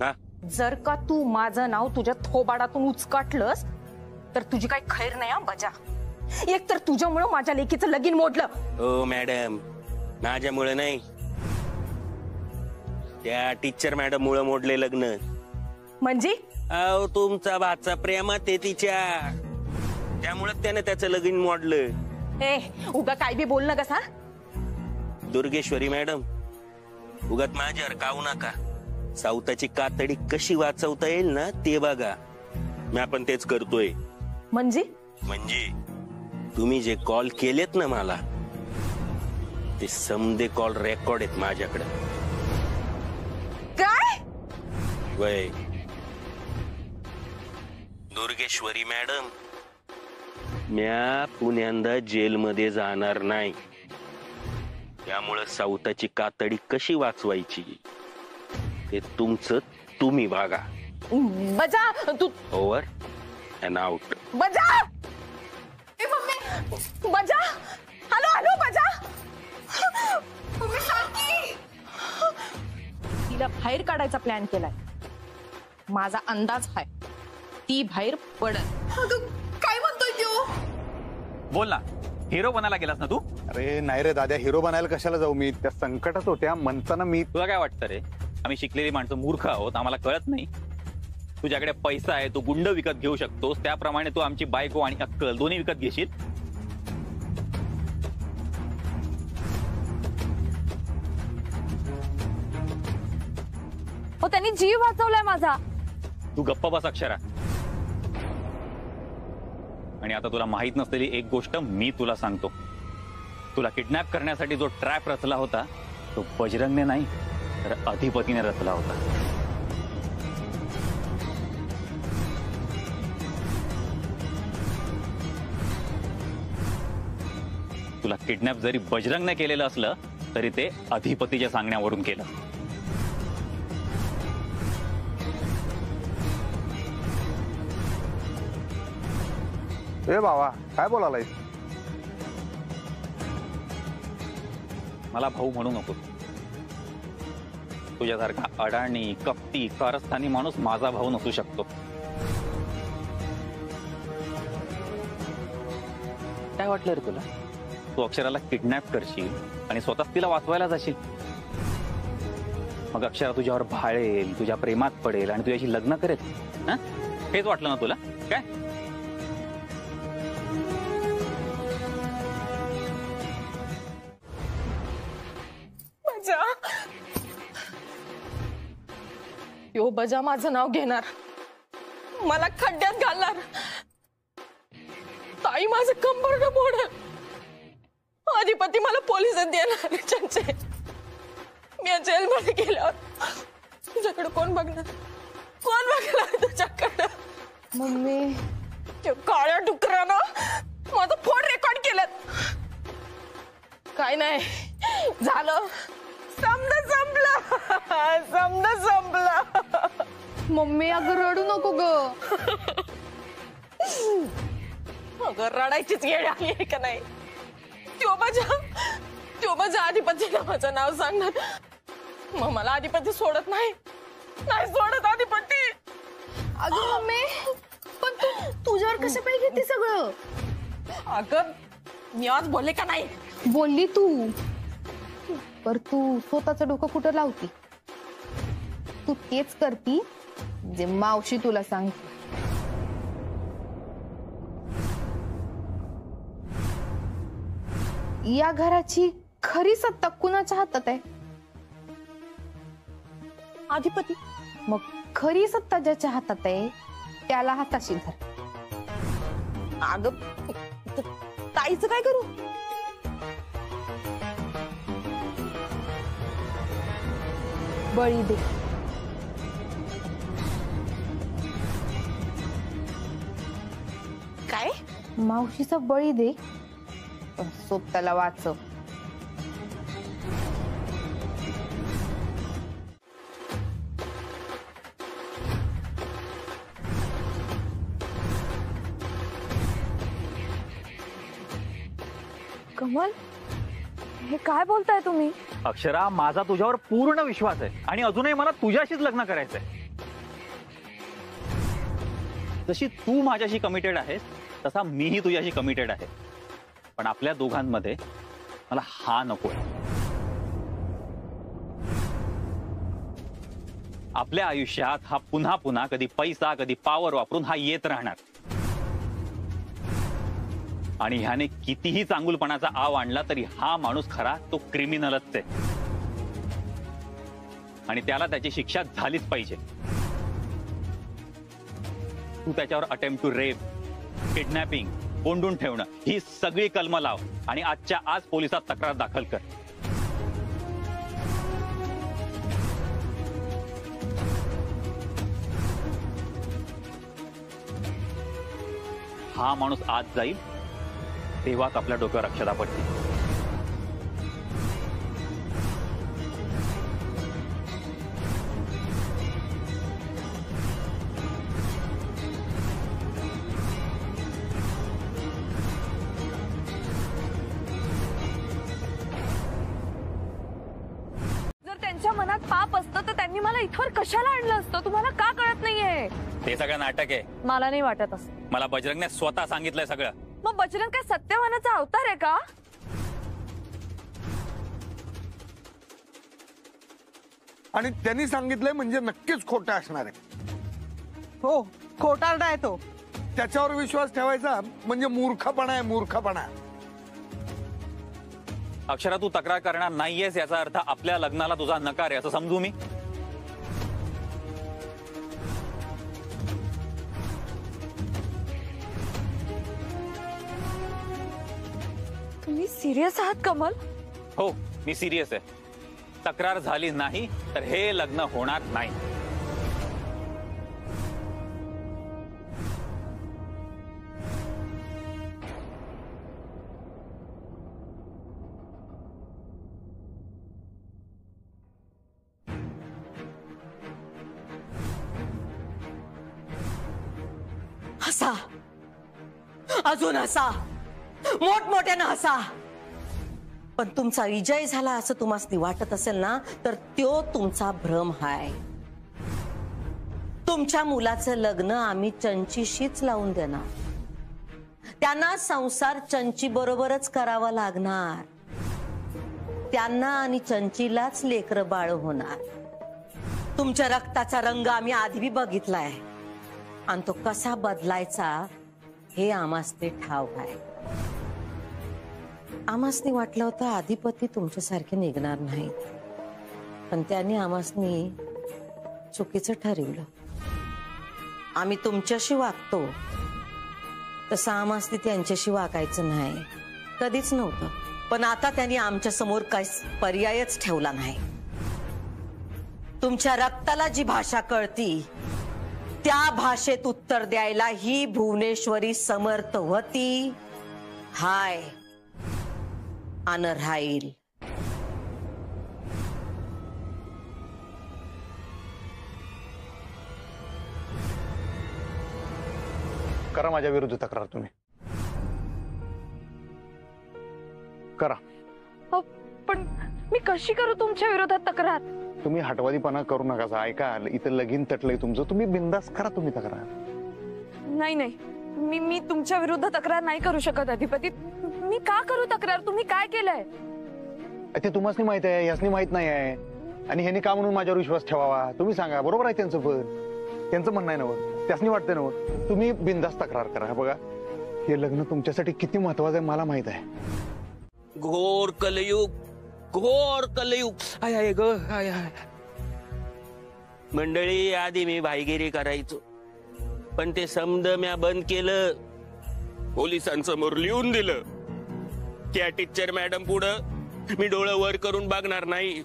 हा? जर का तू माझं नाव तुझ्या थोबाडातून उचकाटलंस तर तुझी काही खैर नाही हा बजा. एक तर तुझ्यामुळे माझ्या लेकीचं लगीन मोडलं. ओ मॅडम, माझ्यामुळे नाही, त्या टीचर मॅडम मुळे मोडले लग्न. म्हणजे अहो तुमचा भाचा प्रेमात आहे तिच्या, त्यामुळे त्याने त्याचं लगीन मोडलं. ए उगा काय बी बोल ना कसा. दुर्गेश्वरी मॅडम, उगाच माझ्यावर काऊ नका. सावताची कातडी कशी वाचवता येईल ना ते बघा. मी आपण तेच करतोय. म्हणजे तुम्ही जे कॉल केलेत ना मला, ते समदे कॉल रेकॉर्ड आहेत माझ्याकडे. काय वय दुर्गेश्वरी मॅडम, म्या पुण्यांदा जेलमध्ये जाणार नाही. त्यामुळे सावताची कातडी कशी वाचवायची ते तुमचं तुम्ही बघा. बजा तू. Over and out. बजा ए मम्मी, बजा. हॅलो हॅलो बजा. मम्मी सांग. तिला बाहेर काढायचा प्लॅन केलाय. माझा अंदाज आहे ती बाहेर पडत. काय म्हणतोय तो? बोल ना, हिरो बनायला गेलास ना तू? अरे नाही रे दादा, हिरो बनायला कशाला जाऊ मी? त्या संकटात होत्या म्हणताना मी. तुला काय वाटतं रे, आम्ही शिकलेली माणसं मूर्ख आहोत, आम्हाला कळत नाही? तुझ्याकडे पैसा आहे, तू गुंड विकत घेऊ शकतोस, त्याप्रमाणे तू आमची बायको आणि अक्कल दोन्ही विकत घेशील? हो त्यांनी जीव वाचवलाय माझा. तू गप्प बस अक्षरा. आणि आता तुला माहित नसलेली एक गोष्ट मी तुला सांगतो. तुला किडनॅप करण्यासाठी जो ट्रॅप रचला होता तो बजरंगने नाही तर अधिपतीने रचला होता. तुला किडनॅप जरी बजरंगने केलेलं असलं तरी ते अधिपतीच्या सांगण्यावरून केलं. ए बाबा, काय बोलायलाय? मला भाऊ म्हणू नको. तुझ्यासारखा अडाणी, कपटी, कारस्थानी माणूस माझा भाऊ नसू शकतो. काय वाटलं रे तुला? तू अक्षराला किडनॅप करशील आणि स्वतःच तिला वाचवायला जाशील. मग अक्षरा तुझ्यावर भाळेल, तुझ्या प्रेमात पडेल आणि तुझ्याशी लग्न करेल. हेच वाटलं ना तुला? काय यो बजा माझं नाव घेणार, मला खड्ड्यात घालणार, ताई माझं कंबरड मोडल, अधिपती मला पोलिसात देणार. त्यांचे मी जेलमध्ये गेल्यावर तुझ्याकडे कोण बघणार? कोण बघणार तुझ्याकडे? मम्मी त्या काळ्या डुकरानं माझं फोन रेकॉर्ड केलं. काय नाही झालं, समजा संपलं, समजा संपलं. मम्मी अगं रडू नको ग. अगं रडायचीच येळ आली आहे का नाही? त्यो माझ्या अधिपतीला माझं नाव सांगणार, मग मला अधिपती सोडत नाही, नाही सोडत अधिपती. अगं मम्मी पण तुझ्यावर कसं पाहिजे घेते सगळं? अगं मी आज बोलले का नाही? बोलली तू, पर तू स्वतःचं डोकं कुठं लावती? तू तेच करती जे मावशी तुला सांगते. या घराची खरी सत्ता कुणाच्या हातात आहे? अधिपती. मग खरी सत्ता ज्याच्या हातात आहे त्याला हाताशी धर. अगं ताईचं काय करू? बळी दे. काय? मावशीचा बळी दे पण स्वतःला वाचव. कमल, हे काय बोलताय तुम्ही? अक्षरा, माझा तुझ्यावर पूर्ण विश्वास आहे आणि अजूनही मला तुझ्याशीच लग्न करायचंय. जशी तू माझ्याशी कमिटेड आहेस तसा मीही तुझ्याशी कमिटेड आहे, पण आपल्या दोघांमध्ये मला हा नकोय. आपल्या आयुष्यात हा पुन्हा पुन्हा कधी पैसा कधी पॉवर वापरून हा येत राहणार, आणि ह्याने कितीही चांगुलपणाचा आव आणला तरी हा माणूस खरा तो क्रिमिनलच आहे, आणि त्याला त्याची शिक्षा झालीच पाहिजे. तू त्याच्यावर अटेम्प्ट टू रेप, किडनॅपिंग, कोंडून ठेवणं ही सगळी कलमं लाव आणि आजच्या आज पोलिसात तक्रार दाखल कर. हा माणूस आज जाईल तेव्हाच आपल्या डोक्यावर अक्षता पडतील. जर त्यांच्या मनात पाप असतं तर त्यांनी मला इथवर कशाला आणलं असतं? तुम्हाला का कळत नाहीये? हे सगळं नाटक आहे. मला नाही वाटत असं. मला बजरंगने स्वतः सांगितलंय सगळं. मग बजरंग काय सत्यवानाचा अवतार आहे का? आणि त्यांनी सांगितलंय म्हणजे नक्कीच खोटं असणार आहे. हो, खोटारडा आहे तो. त्याच्यावर विश्वास ठेवायचा म्हणजे मूर्खपणा आहे, मूर्खपणा. अक्षरा, तू तक्रार करणार नाहीयेस याचा अर्थ आपल्या लग्नाला तुझा नकार आहे असं समजू मी? तुम्ही सिरियस आहात कमल? हो, मी सिरियस आहे. तक्रार झाली नाही तर हे लग्न होणार नाही. हसा, अजून हसा, मोठमोठ्यानं हसा. पण तुमचा विजय झाला असं तुम्हाला वाटत असेल ना, तर तो तुमचा भ्रम आहे. तुमच्या मुलाचं लग्न आम्ही चंचीशीच लावून देणार. त्यांना संसार चंची बरोबरच करावा लागणार. त्यांना आणि चंचीलाच लेकरं बाळ होणार. तुमच्या रक्ताचा रंग आम्ही आधी बघितलाय, आणि तो कसा बदलायचा हे आम्हास ते ठाव आहे. आम्हासनी वाटलं होतं अधिपती तुमच्यासारखे निघणार नाहीत, पण त्यांनी आम्हासनी चुकीचं ठरवलं. आम्ही तुमच्याशी वागतो तसं आम्हासनी त्यांच्याशी वागायचं नाही, कधीच नव्हतं. पण आता त्यांनी आमच्या समोर काही पर्यायच ठेवला नाही. तुमच्या रक्ताला जी भाषा कळती त्या भाषेत उत्तर द्यायला ही भुवनेश्वरी समर्थ होती, हाय, आणि राहील. करा माझ्या विरुद्ध तक्रार, तुम्ही करा. पण मी कशी करू तुमच्या विरोधात तक्रार? तुम्ही हटवादीपणा करू नका. ऐका, इथं लगीन तटलंय तुमचं, तुम्ही बिंदास करा तुम्ही तक्रार. नाही नाही, मी तुमच्या विरुद्ध तक्रार नाही करू शकत अधिपती. मी का करू तक्रार? तुम्ही काय केलंय? ते तुम्हाला माहित आहे, यासनी माहित नाही आहे, आणि ह्यांनी का म्हणून माझ्यावर विश्वास ठेवावा? तुम्ही सांगा. बरोबर आहे त्यांचं, पण त्यांचं म्हणणं आहे नव्हतं, त्यासनी वाटतंय नव्हतं. तुम्ही बिंदास तक्रार करा. बघा, हे लग्न तुमच्यासाठी किती महत्वाचं आहे मला माहित आहे. घोर कलयुग, घोर कलयुग. आय आय ग, आय आय. मंडळी, आधी मी भाईगिरी करायचो, पण ते समद म्या बंद केलं. पोलिसांसमोर लिहून दिलं त्या टीचर मॅडम पुढं मी डोळं वर करून बघणार नाही,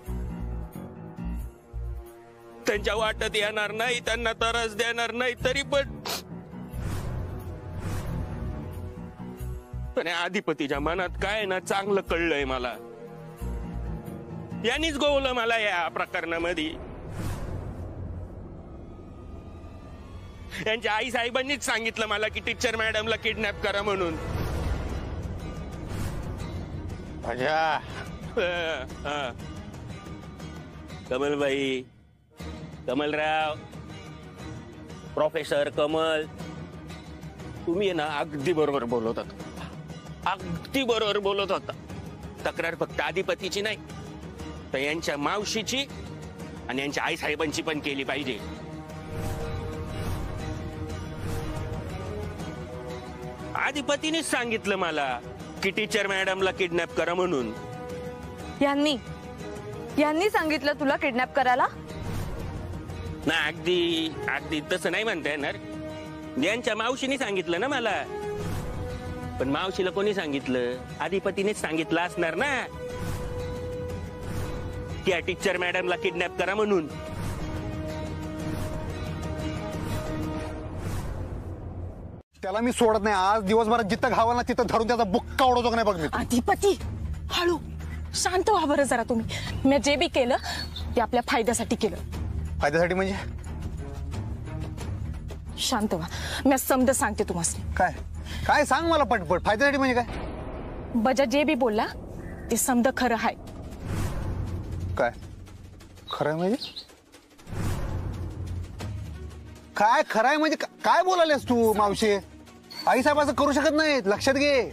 त्यांच्या वाटत येणार नाही, त्यांना त्रास देणार नाही. तरी पण अधिपतीच्या मनात काय ना चांगलं कळलंय मला. यांनीच गोवलं मला या प्रकरणामध्ये. यांच्या आई साहेबांनीच सांगितलं मला की टीचर मॅडमला किडनॅप करा म्हणून. कमलबाई, कमलराव, प्रोफेसर कमल, तुम्ही ना अगदी बरोबर बोलत होता, अगदी बरोबर बोलत होता. तक्रार फक्त अधिपतीची नाही तर यांच्या मावशीची आणि यांच्या आई साहेबांची पण केली पाहिजे. अधिपतीनेच सांगितलं मला की टीचर मॅडमला किडनॅप करा म्हणून. यांनी सांगितलं तुला किडनॅप करायला? ना अगदी अगदी तसं नाही म्हणता येणार. यांच्या मावशीने सांगितलं ना मला. पण मावशीला कोणी सांगितलं? अधिपतीनेच सांगितलं असणार ना त्या टीचर मॅडमला किडनॅप करा म्हणून. त्याला मी सोडत नाही. आज दिवसभरात जिथं घावाल ना तिथं धरून त्याचा बुक्का उडवतो का नाही बघ मी. अधिपती हळू, शांत व्हा बरं जरा तुम्ही. मी जे बी केलं ते आपल्या फायद्यासाठी केलं. फायद्यासाठी म्हणजे शांत व्हा, मी समज सांगते तुम्हाला. काय काय सांग मला पटपट. फायद्यासाठी म्हणजे काय? बजा जे बी बोलला ते समज खरं आहे. काय खरं म्हणजे? काय खरंय म्हणजे काय बोलायलेस तू मावशी? आई साहेब असं करू शकत नाही, लक्षात घे.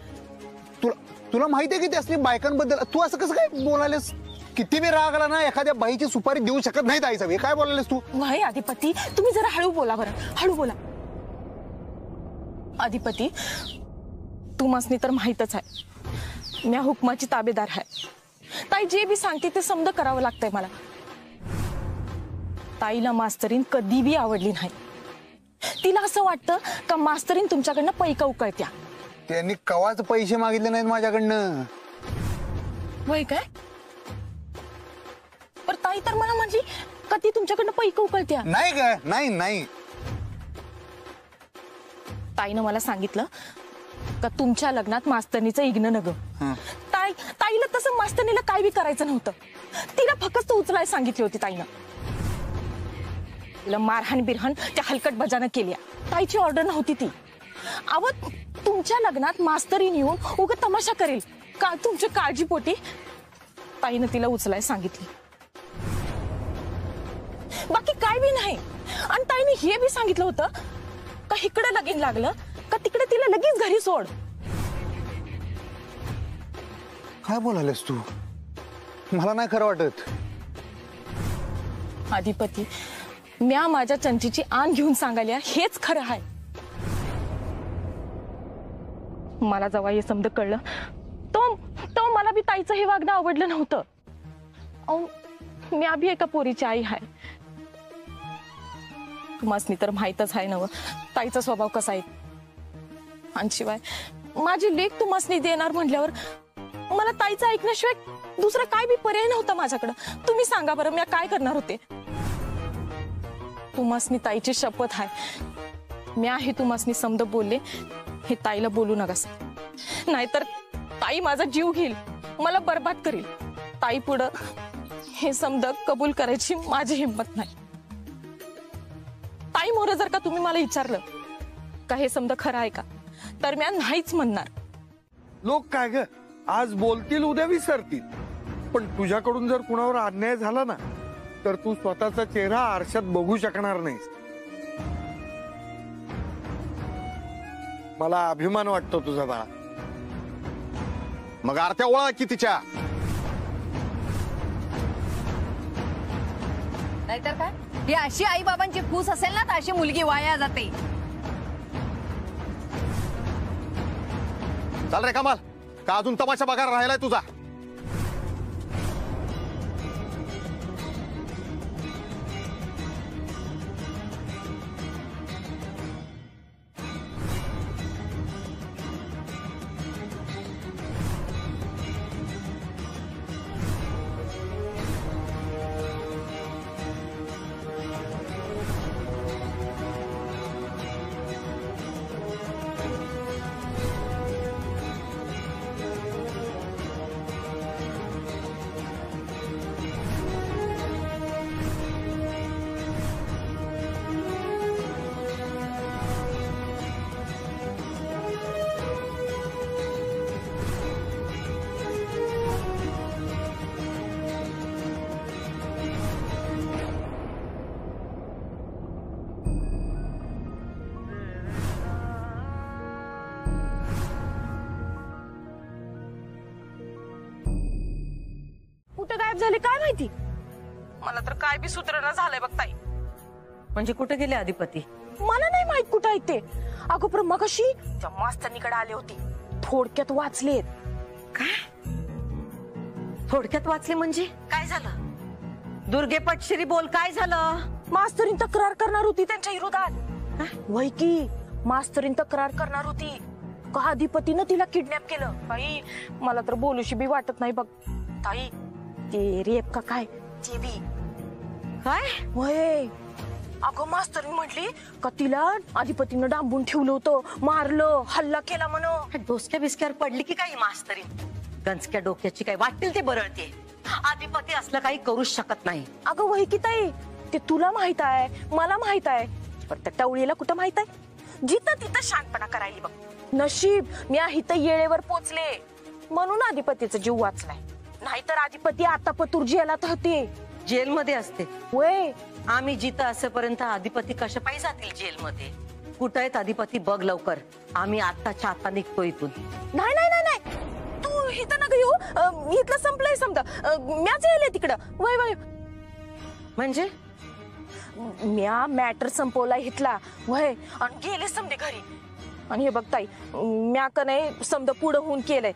तुला माहितीये की त्यासनी बायकांबद्दल तू असं कसं काय बोलायलेस? किती बी राग आला ना एखाद्या बाईची सुपारी देऊ शकत नाहीत आई साहेब. हे काय बोलायलेस तू? नाही अधिपती, तुम्ही जरा हळू बोला बरं, हळू बोला. अधिपती तुम्हासनी तर माहितच आहे मी हुकमाची ताबेदार आहे. ताई जे बी सांगते ते समज करावं लागतंय मला. ताईला मास्तरीन कधी बी आवडली नाही. तिला असं वाटतं का मास्तरीन तुमच्याकडनं पैका उकळत्या. त्यांनी कवाच पैसे मागितले नाहीत माझ्याकडनं. वय काय? पर ताई तर मला म्हटली का ती तुमच्याकडनं पैका उकळत्या. नाही काय? नाही नाही. ताईनं मला सांगितलं का तुमच्या लग्नात मास्तरणीचं इग्न नग. ताईला तसं मास्तरणीला काय बी करायचं नव्हतं. तिला फक्त उचलाय सांगितली होती ताईनं. तिला मारहाण बिरहाण त्या हलकट बजानं केल्या. ताईची ऑर्डर नव्हती ती. अव तुमच्या लग्नात मास्तरीन येऊन उगा तमाशा करेल का तुमच्या काळजीपोटी ताईनं तिला उचलाय सांगितली. बाकी काय बी नाही. आणि ताईने हे बी सांगितलं होतं का इकडे लगीन लागलं का तिकडे तिला लगेच घरी सोड. काय बोलायलेस तू? मला नाही खरं वाटत. अधिपती म्या माझ्या चंचीची आण घेऊन सांगायला हेच खरं आहे. मला जेव्हा हे समज कळलं तो मला बी ताईचं हे वागणं आवडलं नव्हतं. मी अभि एका पोरीची आई आहे. तुम्हासनी तर माहीतच आहे ना ताईचा स्वभाव कसा आहे. आणि शिवाय माझी लेक तुम्हासनी देणार म्हटल्यावर मला ताईचं ऐकण्याशिवाय दुसरं काय बी पर्याय नव्हता माझ्याकडं. तुम्ही सांगा बरं मी काय करणार होते. तुम्हासनी ताईची शपथ आहे. मी आहे तुम्हासनी समज बोलले हे ताईला बोलू नका. नाहीतर ताई माझा जीव घेईल, मला बर्बाद करील. ताई पुढं हे समज कबूल करायची माझी हिंमत नाही. ताई मोर जर का तुम्ही मला विचारलं का हे समज खरं आहे का तर मी नाहीच म्हणणार. लोक काय ग आज बोलतील उद्या विसरतील. पण तुझ्याकडून जर कुणावर अन्याय झाला ना तर तू स्वतःचा चेहरा आरशात बघू शकणार नाहीस. मला अभिमान वाटतो तुझा बाळा. मग आरत्या ओळा की तिच्या. नाहीतर काय ही अशी आई बाबांची फूस असेल ना तर अशी मुलगी वाया जाते. चाल रे कमाल, का अजून तमाशा बघायला राहिलाय तुझा? गायब झाले काय माहिती. मला तर काय बी सुधारणा झालंय बघ ताई. म्हणजे कुठे गेले अधिपती? मला नाही माहित कुठं आहेत ते. अगं पण मगाशी त्या मास्तरनीकडे आले होते, थोडक्यात वाचलेत. काय थोडक्यात वाचले म्हणजे? काय झालं? दुर्गे पटशिरी बोल, काय झालं? मास्तरीन तक्रार करणार होती त्यांच्या विरोधात. वय की मास्तरीन तक्रार करणार होती का अधिपतीनं तिला किडनॅप केलं. बाई मला तर बोलूशी बी वाटत नाही बघ ताई. ते रेप का काय ते बी. काय वय अगं मास्तरीन म्हटली का तिला अधिपतीनं डांबून ठेवलं होतं, मारलं, हल्ला केला म्हण. डोसक्या बिस्क्यावर पडली की काही मास्तरी? गंजक्या डोक्याची काय वाटेल ते बरळते. अधिपती असलं काही करूच शकत नाही. अगं वय की ताई, ते तुला माहित आहे, मला माहित आहे, पण त्या टवळीला कुठं माहित आहे? जिथं तिथं शांतपणा करायली बघ. नशीब मी इथं येळेवर पोचले म्हणून अधिपतीचा जीव वाचलाय, नाहीतर अधिपती आता पतूर जेलात होते. जेलमध्ये असते वय. आम्ही जिथं असेपर्यंत अधिपती कशा पाहिजे जातील जेलमध्ये? कुठं आहेत अधिपती बघ लवकर. आम्ही आत्ताच्या आता निघतो इथून. नाही नाही नाही नाही, तू इथं नका येऊ. इथलं संपलंय समजा. म्याच येईल तिकडं. वय वय म्हणजे म्या मॅटर संपवला इथला. वय आणि गेले समजे घरी. आणि हे बघ ताई, म्या का नाही समजा पुढं होऊन केलंय,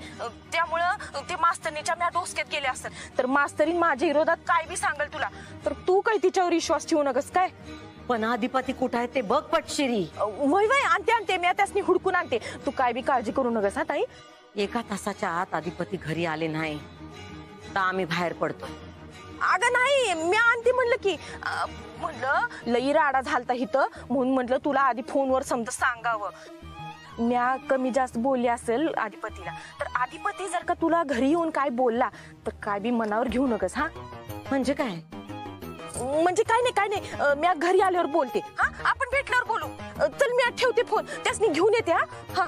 त्यामुळं ते मास्तरीच्या म्या डोसक्यात गेले असतात. तर मास्तरीन माझ्या विरोधात काय बी सांगेल तुला, तर तू काही तिच्यावर विश्वास ठेवू नकस काय. पण अधिपती कुठं आहे ते बघ पटशिरी. वय वय आणते आणते, म्या त्यासनी हुडकून आणते. तू काय बी काळजी करू नकस हा ताई. 1 तासाच्या आत अधिपती घरी आले नाही तर आम्ही बाहेर पडतो. अगं नाही, मी आणते म्हणलं की. म्हणलं लई राडा झालता इथं, म्हणून म्हटलं तुला आधी फोनवर समजा सांगावं. म्या कमी जास्त बोलली असेल अधिपतीला, तर अधिपती जर का तुला घरी येऊन काय बोलला तर काय बी मनावर घेऊ नकस हा. म्हणजे काय? म्हणजे काय नाही काय नाही, म्या घरी आल्यावर बोलते हा. आपण भेटल्यावर बोलू. चल मी ठेवते फोन, त्यासनी घेऊन येते हा. हा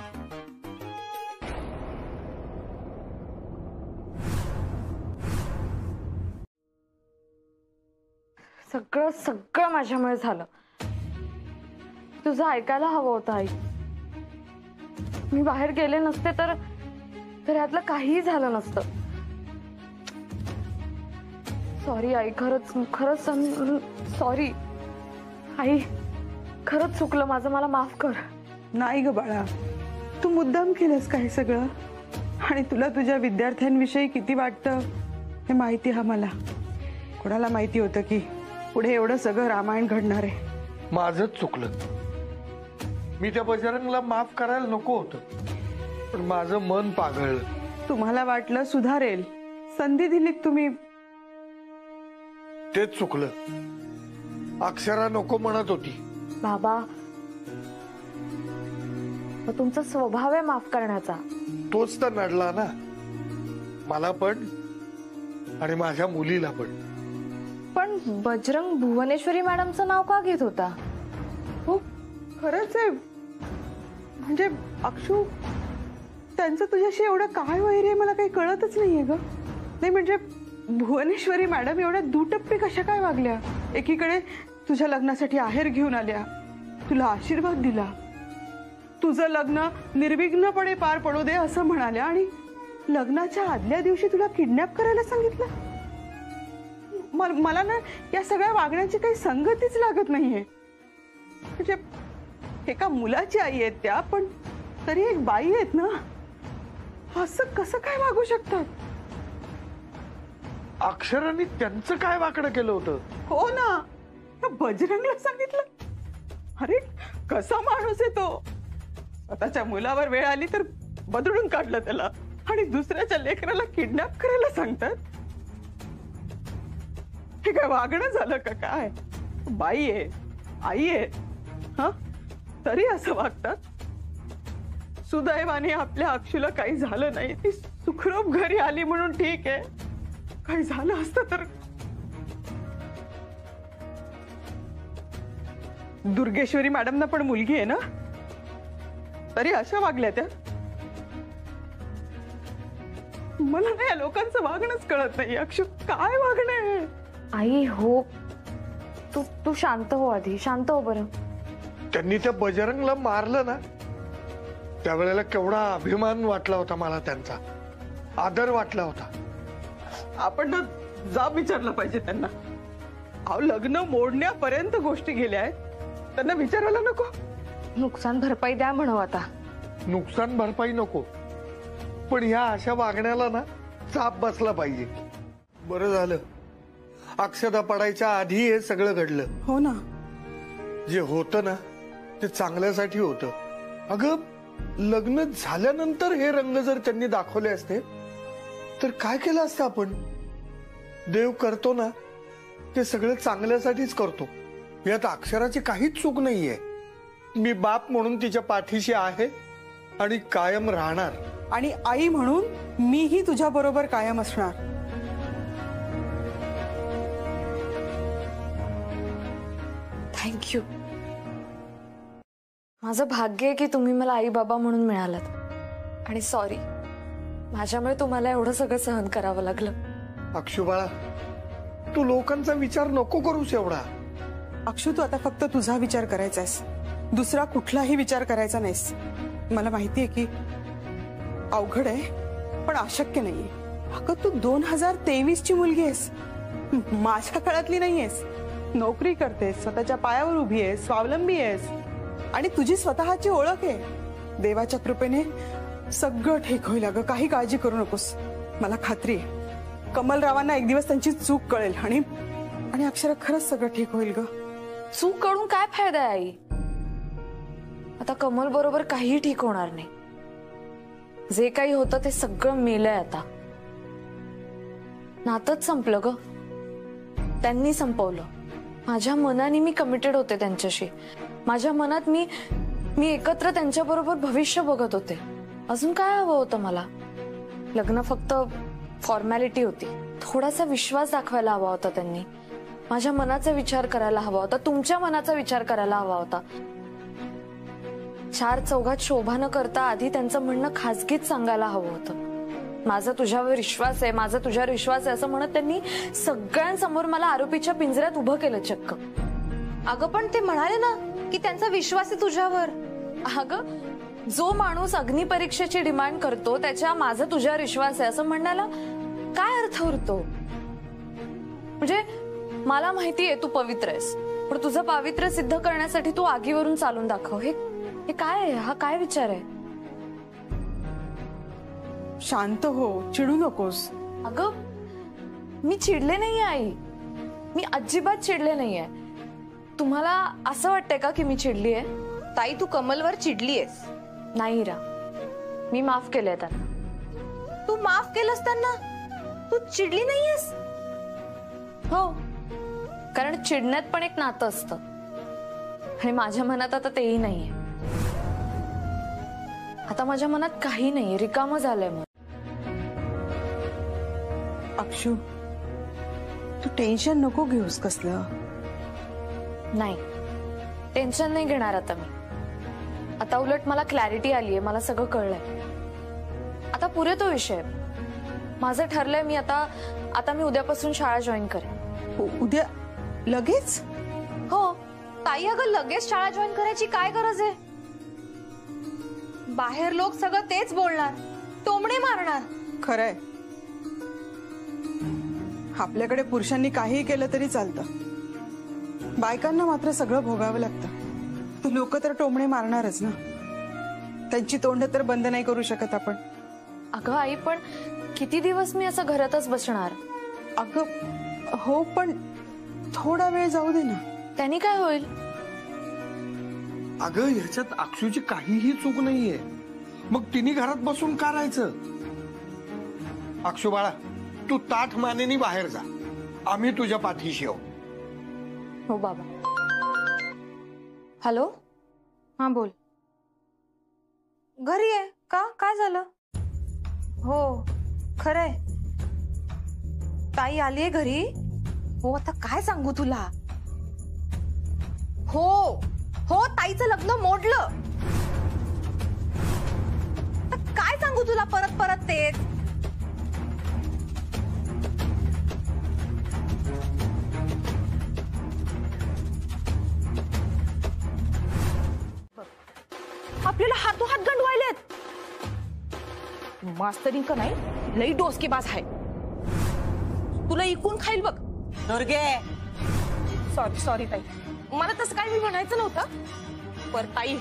सगळं सगळं माझ्यामुळे झालं. तुझं ऐकायला हवं होतं आई. मी बाहेर गेले नसते तर यातलं काहीही झालं नसतं. सॉरी आई, खरंच खरंच सॉरी आई, खरंच चुकलं माझं, मला माफ कर. नाही ग बाळा, तू मुद्दाम केलंस का हे सगळं? आणि तुला तुझ्या विद्यार्थ्यांविषयी किती वाटतं हे माहिती आहे मला. कोणाला माहिती होतं की पुढे एवढं सगळं रामायण घडणार आहे. माझंच चुकलं. मी त्या बजरंगला माफ करायला नको होतं, पण माझं मन पागळलं. तुम्हाला वाटलं सुधारेल, संधी दिलीत तुम्ही. तेच चुकलं. अक्षरा नको म्हणत होती. बाबा, तुमचा स्वभाव आहे माफ करण्याचा. तोच तर नडला ना मला पण आणि माझ्या मुलीला पण. पण बजरंग भुवनेश्वरी मॅडमचं नाव का घेत होता? हो खरंच आहे. म्हणजे अक्षू, त्यांचं तुझ्याशी एवढं काय वैर आहे मला काही कळतच नाहीये ग. नाही म्हणजे भुवनेश्वरी मॅडम एवढ्या दुटप्पी कशा काय वागल्या? एकीकडे तुझ्या लग्नासाठी आहेर घेऊन आल्या, तुला आशीर्वाद दिला, तुझं लग्न निर्विघ्नपणे पार पडू दे असं म्हणाल्या, आणि लग्नाच्या आदल्या दिवशी तुला किडनॅप करायला सांगितलं. मला ना या सगळ्या वागण्याची काही संगतीच लागत नाहीये. म्हणजे एका मुलाची आई आहेत त्या, पण तरी एक बाई आहेत ना, असं कसं काय वागू शकतात? अक्षरांनी त्यांचं काय वाकडं केलं होतं? हो ना, बजरंगला सांगितलं. अरे कसा माणूस आहे तो. स्वतःच्या मुलावर वेळ आली तर बदलून काढलं त्याला, आणि दुसऱ्याच्या लेकराला किडनॅप करायला सांगतात. हे काय वागणं झालं का काय? बाई आहे, आई आहे, हा, तरी असं वागतात. सुदैवाने आपल्या अक्षूला काही झालं नाही, ती सुखरूप घरी आली म्हणून ठीक आहे. काही झालं असतं तर. दुर्गेश्वरी मॅडमना पण मुलगी आहे ना, तरी अशा वागल्या त्या. मला नाही या लोकांचं वागणंच कळत नाही. अक्षू काय वागणं आहे? आई हो, तू शांत हो आधी, शांत हो बरं. त्यांनी त्या बजरंगला मारलं ना, त्यावेळेला केवढा अभिमान वाटला होता मला, त्यांचा आदर वाटला होता. आपण ना जाब विचारलं पाहिजे त्यांना. अहो लग्न मोडण्यापर्यंत गोष्टी गेल्या आहेत, त्यांना विचारायला नको? नुकसान भरपाई द्या म्हणू आता. नुकसान भरपाई नको, पण ह्या अशा वागण्याला ना चाप बसला पाहिजे. बरं झालं अक्षता पडायच्या आधी हे सगळं घडलं. हो ना. जे होतं ना ते चांगल्यासाठी होतं. अगं लग्न झाल्यानंतर हे रंग जर त्यांनी दाखवले असते तर काय केलं असतं आपण? देव करतो ना ते सगळं चांगल्यासाठीच करतो. यात अक्षराची काहीच चूक नाहीये. मी बाप म्हणून तिच्या पाठीशी आहे आणि कायम राहणार. आणि आई म्हणून मीही तुझ्या बरोबर कायम असणार. थँक्यू. माझं भाग्य आहे की तुम्ही मला आई बाबा म्हणून मिळालात. आणि सॉरी, माझ्यामुळे तुम्हाला एवढं सगळं सहन करावं लागलं. अक्षू बाळा, तू लोकांचा विचार नको करूस एवढा. अक्षू तू आता फक्त तुझा विचार करायचास, दुसरा कुठलाही विचार करायचा नाहीस. मला माहितीये की अवघड आहे पण अशक्य नाहीये. अगं तू 2023 ची मुलगी आहेस, माझ्या काळातली नाहीयेस. नोकरी करतेस, स्वतःच्या पायावर उभी आहेस, स्वावलंबी आहेस आणि तुझी स्वतःची ओळख आहे. देवाच्या कृपेने सगळं ठीक होईल. अगं काही काळजी करू नकोस. मला खात्री आहे कमलरावांना एक दिवस त्यांची चूक कळेल आणि अक्षरा खरंच सगळं ठीक होईल. ग चूक कळून काय फायदा आहे आई? आता कमल बरोबर काहीही ठीक होणार नाही. जे काही होतं ते सगळं मेलंय आता. नातच संपलं ग, त्यांनी संपवलं. माझ्या मनाने मी कमिटेड होते त्यांच्याशी. माझ्या मनात मी एकत्र त्यांच्या बरोबर भविष्य बघत होते. अजून काय हवं होतं मला? लग्न फक्त फॉर्मॅलिटी होती. थोडासा विश्वास दाखवायला हवा होता त्यांनी. माझ्या मनाचा विचार करायला हवा होता, तुमच्या मनाचा विचार करायला हवा होता. चार चौघात शोभा न करता आधी त्यांचं म्हणणं खासगीत सांगायला हवं होतं. माझा तुझ्यावर विश्वास आहे, माझा तुझ्यावर विश्वास आहे असं म्हणत त्यांनी सगळ्यांसमोर मला आरोपीच्या पिंजऱ्यात उभं केलं चक्क. अगं पण ते म्हणाले ना की त्यांचा विश्वास आहे तुझ्यावर. अगं जो माणूस अग्निपरीक्षेची डिमांड करतो त्याच्या माझा तुझ्यावर विश्वास आहे असं म्हणण्याला काय अर्थ उरतो? म्हणजे मला माहितीये तू पवित्र आहेस, पण तुझं पावित्र्य सिद्ध करण्यासाठी तू आगीवरून चालून दाखव. हे काय आहे? हा काय विचार आहे? शांत हो, चिडू नकोस. अगं मी चिडले नाहीये आई, मी अजिबात चिडले नाहीये. तुम्हाला असं वाटतंय का की मी चिडली आहे? ताई तू कमलवर चिडलीयस. नाही रा, मी माफ केलंय त्यांना. तू माफ केलंस त्यांना, तू चिडली नाहीयेस? हो, कारण चिडण्यात पण एक नातं असतं आणि माझ्या मनात आता तेही नाहीये. आता माझ्या मनात काही नाही, रिकामं झालंय मन. अक्षू तू टेन्शन नको घेऊस कसलं. नाही, टेन्शन नाही घेणार आता मी. आता उलट मला क्लॅरिटी आलीये, मला सगळं कळलंय. आता पुरे तो विषय. माझं ठरलंय, मी आता मी उद्यापासून शाळा जॉईन करेन. उद्या लगेच? हो. ताई अगं लगेच शाळा जॉईन करायची काय गरज आहे? बाहेर लोक सगळं तेच बोलणार, टोमणे मारणार. खरंय, आपल्याकडे पुरुषांनी काहीही केलं तरी चालतं, बायकांना मात्र सगळं भोगावं लागतं. लोक तर टोमणे मारणारच ना. त्यांची तोंड तर बंद नाही करू शकत आपण. अगं आई, पण किती दिवस मी असं घरातच बसणार? अगं हो, पण थोडा वेळ जाऊ दे ना. त्यांनी काय होईल? अगं ह्याच्यात अक्षूची काहीही चूक नाहीये, मग तिने घरात बसून का राहायचं? अक्षू बाळा, तू ताठ मानेनी बाहेर जा, आम्ही तुझ्या पाठीशी आहोत. हो बाबा. हॅलो, हा बोल. घरी आहे का? काय झालं? हो खरंय, ताई आलीये घरी. हो आता काय सांगू तुला. हो हो, ताईचं लग्न मोडलं. काय सांगू तुला परत परत तेच. आपल्याला हातोहात गंडवायलेत. मास्तरीन का नाही, लई डोसकेबाज आहे. तुला तुला इकून खाईल बघ. दुर्गे, सॉरी ताई, मला तसं काय मी म्हणायचं नव्हतं. पर ताई,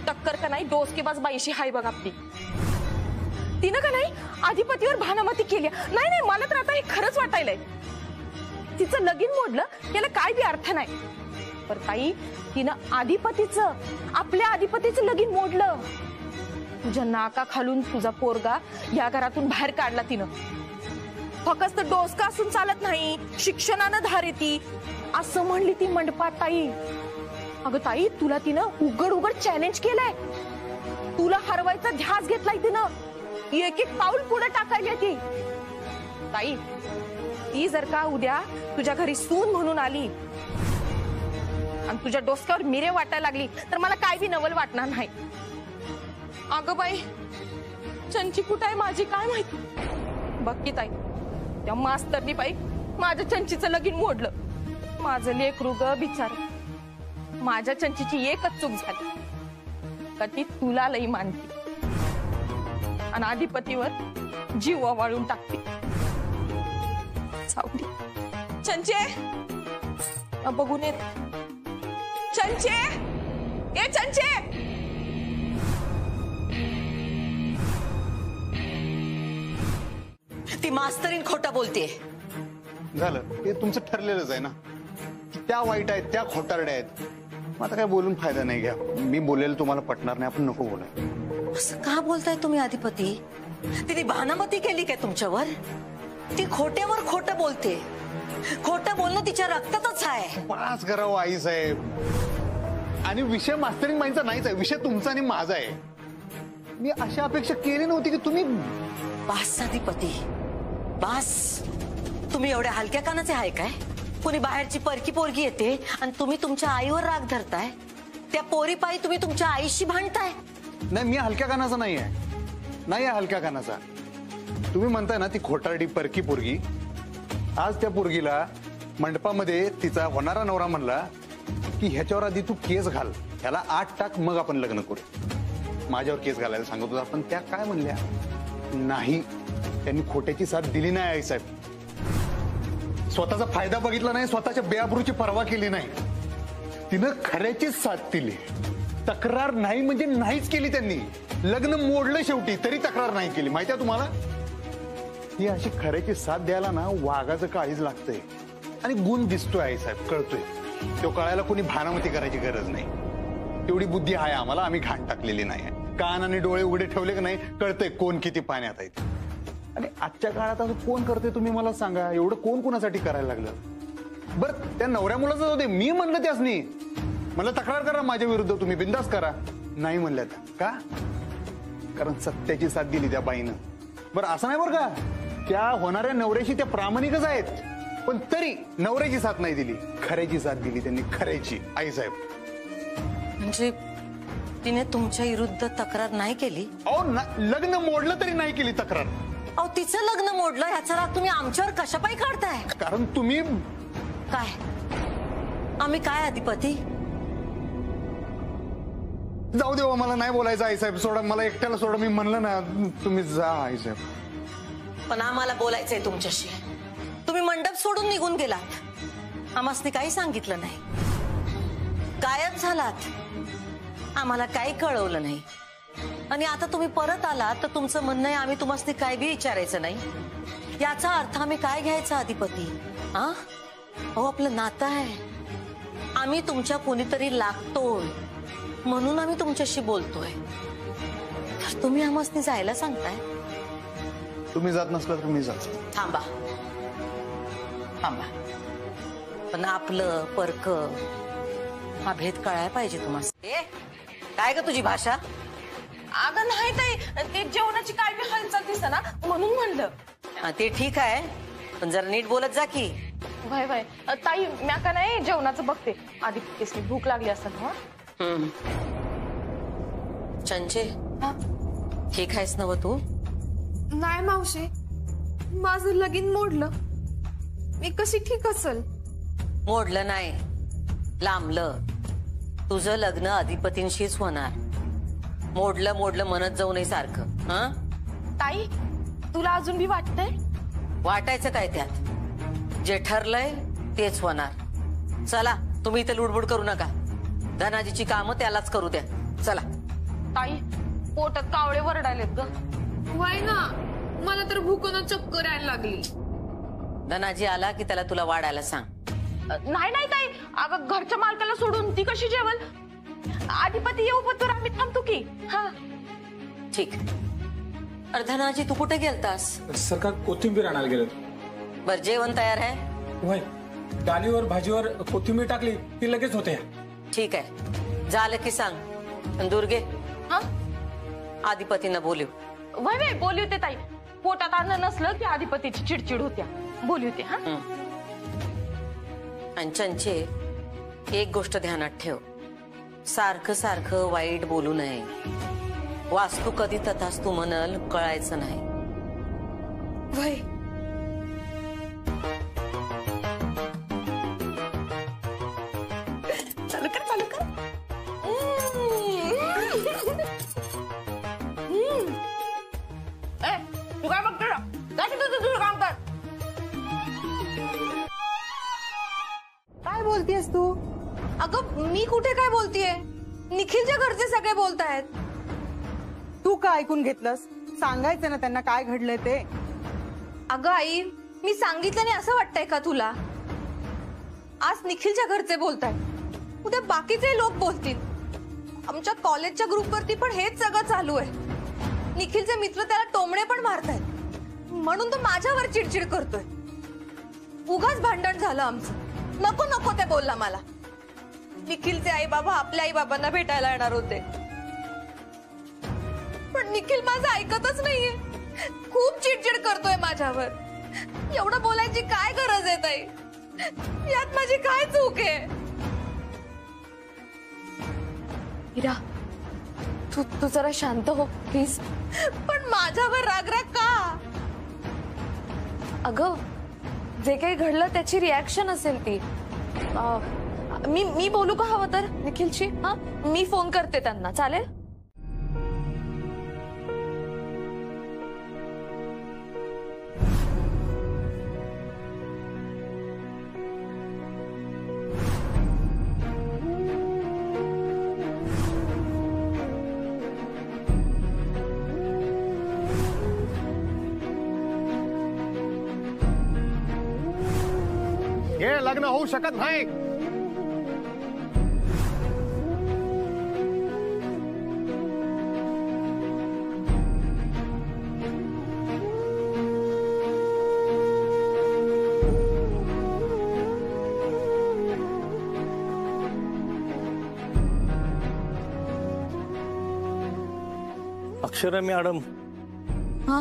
टक्कर का नाही डोसकेबाज बाईशी हाय बघ आपली. तिनं का नाही अधिपतीवर भानामती केली. नाही मला तर आता हे खरंच वाटायलंय. तिचं लगीन मोडलं याला काय बी अर्थ नाही. पर ताई, तिनं आपल्या अधिपतीचं लगीन मोडलं. तुझ्या नाका खालून तुझा पोरगा या घरातून बाहेर काढला तिनं. फक्त डोसका असून चालत नाही, शिक्षणानं धार येती असं म्हणली ती मंडपात ताई. अगं ताई, तुला तिनं उघड चॅलेंज केलंय. तुला हरवायचा ध्यास घेतलाय तिनं. एक पाऊल पुढे टाकायला ती. ताई, ती जर का उद्या तुझ्या घरी सून म्हणून आली आणि तुझ्या डोसक्यावर मिरे वाटायला लागली तर मला काय बी नवल वाटणार नाही. अगं बाई, चंची कुठं आहे माझी काय माहिती. बघ की ताई, त्या मास्तरनी बाई माझ्या चंचीचं लगीन मोडलं. माझं लेकरू ग बिचार. माझ्या चंचीची एकच चूक झाली का ती तुला लई मानती आणि अधिपतीवर जीव वाळून टाकते. सावली चंचे, बघून येत. चंचे, ए चंचे. ती मास्तरीन खोटं बोलते. झालं ते तुमचं ठरलेलंच आहे ना. त्या वाईट आहेत, त्या खोटारड्या आहेत. मग आता काय बोलून फायदा नाही. घ्या, मी बोलेल तुम्हाला पटणार नाही, आपण नको बोलाय. असं का बोलताय तुम्ही अधिपती? तिने भानामती केली काय तुमच्यावर? ती खोट्यावर खोटं बोलते. खोटं बोलणं तिच्या रक्तातच आहे. पाच करावं आई साहेब. आणि विषय मास्तरिंग बाईंचा नाहीच आहे, विषय तुमचा आणि माझा आहे. मी अशी अपेक्षा केली नव्हती की तुम्ही. बास अधिपती, बास. तुम्ही एवढ्या हलक्या कानाचे आहे काय? कुणी बाहेरची परकी पोरगी येते आणि तुम्ही तुमच्या आईवर राग धरताय. त्या पोरीपायी तुम्ही तुमच्या आईशी भांडताय. नाही, मी हलक्या कानाचा नाही आहे हलक्या कानाचा. तुम्ही म्हणताय ना ती खोटारडी परकी पोरगी. आज त्या पोरगीला मंडपामध्ये तिचा होणारा नवरा म्हणला की ह्याच्यावर आधी तू केस घाल, ह्याला 8 टाक, मग आपण लग्न करू. माझ्यावर केस घालायला सांगत होता, पण त्या काय म्हणल्या? नाही, त्यांनी खोट्याची साथ दिली नाही आई साहेब. स्वतःचा फायदा बघितला नाही, स्वतःच्या बेआबरूची पर्वा केली नाही. तिनं खऱ्याचीच साथ दिली. तक्रार नाही म्हणजे नाहीच केली त्यांनी. लग्न मोडलं शेवटी, तरी तक्रार नाही केली. माहिती आहे तुम्हाला, ही अशी खऱ्याची साथ द्यायला ना वाघाचं काळीज लागतंय. आणि गुण दिसतोय आई साहेब, कळतोय. तो कळायला कोणी भानामती करायची गरज नाही. तेवढी बुद्धी आहे आम्हाला, आम्ही घाण टाकलेली नाही. कान आणि डोळे उघडे ठेवले की नाही कळतंय कोण किती पाण्यात आहे. आणि आजच्या काळात असं कोण करते तुम्ही मला सांगा? एवढं कोण कोणासाठी करायला लागलं? बरं, त्या नवऱ्या मुलाचं होते. मी म्हणलं त्यासनी, मला तक्रार करा माझ्या विरुद्ध, तुम्ही बिंदास करा. नाही म्हणल्यात का? कारण सत्याची साथ दिली त्या बाईनं. बरं, असं नाही बरं का, त्या होणाऱ्या नवऱ्याशी त्या प्रामाणिकच आहेत, पण तरी नवऱ्याची साथ नाही दिली, खऱ्याची साथ दिली त्यांनी, खऱ्याची. आई साहेब, म्हणजे तिने तुमच्या विरुद्ध तक्रार नाही केली? अहो, लग्न मोडलं तरी नाही केली तक्रार. अहो, तिचं लग्न मोडलं ह्याचा राग तुम्ही आमच्यावर कशापाई काढताय? कारण तुम्ही काय, आम्ही काय अधिपती? जाऊ देवा, मला नाही बोलायचं आई साहेब, सोडा मला एकट्याला, सोडा. मी म्हणलं ना, तुम्ही जा आई साहेब. पण आम्हाला बोलायचंय तुमच्याशी. तुम्ही मंडप सोडून निघून गेलात, आम्हासनी काही सांगितलं नाही, गायब झालात, आम्हाला काही कळवलं नाही. आणि आता तुम्ही परत आलात तर तुमचं म्हणणं आहे आम्ही तुम्हासनी काय बी विचारायचं नाही. याचा अर्थ आम्ही काय घ्यायचा अधिपती? हा, अहो, आपलं नातं आहे. आम्ही तुमच्या कोणीतरी लागतोय म्हणून आम्ही तुमच्याशी बोलतोय. तर तुम्ही आम्हासनी जायला सांगताय. तुम्ही जात नसला तर मी जात. थांबा थांबा, पण आपलं परक हा भेद कळायला पाहिजे तुम्हाला. काय ग तुझी भाषा? अगं नाही ताई, ते जेवणाची काय बी हालचाल दिसत ना म्हणून म्हणलं. ते ठीक आहे, पण जरा नीट बोलत जा की. भाई भाई ताई, म्या का नाही जेवणाचं बघते. आधी केसली भूक लागली असेल. चंचे, ठीक आहेस ना तू? नाही मावशी, माझं लगीन मोडलं. मी कशी ठीक असेल? मोडलं नाही, लांबलं. तुझं लग्न अधिपतींशीच होणार. मोडलं मोडलं म्हणत जाऊ नये सारखं. ताई, तुला अजून बी वाटतंय? वाटायचं काय त्यात? जे ठरलंय तेच होणार. चला तुम्ही इथे लुडबुड करू नका. धनाजीची कामं त्यालाच करू द्या. चला. ताई पोटात कावळे वरडालेत ग. वय ना, मला तर भूकून चक्कर यायला लागली. धनाजी आला की त्याला तुला वाढायला सांग. नाही नाही ताई, अगं घरच्या मालकाला सोडून ती कशी जेवल? अधिपती येऊ पत्तर आम्ही थांबतो की. हा ठीक. अरे धनाजी तू कुठे गेलतास? सरकार कोथिंबीर आणायला गेलो. बर जेवण तयार आहे? वय डाळीवर भाजीवर कोथिंबीर टाकली ती लगेच होते. ठीक आहे, झालं की सांग. आणि दुर्गे हा अधिपतीनं बोलू. वय वय बोली होते ताई. पोटात अन्न नसलं की अधिपतीची चिडचिड होत्या. बोली होते. हा आणि चंचे एक गोष्ट ध्यानात ठेव, सारखं सारखं वाईट बोलू नये. वास्तू कधी तथास्तू म्हणल कळायचं नाही. वय चालू कर चालू कर. तू काय बघतो? काय तुझं काम कर. काय बोलतेस तू? अगं मी कुठे काय बोलतीये? निखिलच्या घरचे सगळे बोलतायत. तू काय ऐकून घेतलंस? सांगायचं ना त्यांना काय घडलंय ते. अगं आई, मी सांगितलं नाही असं वाटतंय का तुला? आज निखिलच्या घरचे बोलतायत, उद्या बाकीचे लोक बोलतील. आमच्या कॉलेजच्या ग्रुपवरती पण हेच सगळं चालू आहे. निखिलचे मित्र त्याला टोमणे पण मारतायत, म्हणून तो माझ्यावर चिडचिड करतोय. उगाच भांडण झालं आमचं. नको नको ते बोलला मला. निखिलचे आई बाबा आपल्या आई बाबांना भेटायला येणार होते, पण निखिल माझं ऐकतच नाहीये. खूप चिडचिड करतोय माझ्यावर. एवढं बोलायची काय गरज आहे ताई? यात माझी काय चूक आहे? इरा, तू जरा शांत हो प्लीज. पण माझ्यावर रागराग का? अगं जे काही घडलं त्याची रिॲक्शन असेल ती. मी बोलू का हवं तर निखिलशी? हा मी फोन करते त्यांना, चालेल? हे लग्न होऊ शकत नाही. अक्षरा मॅडम. हा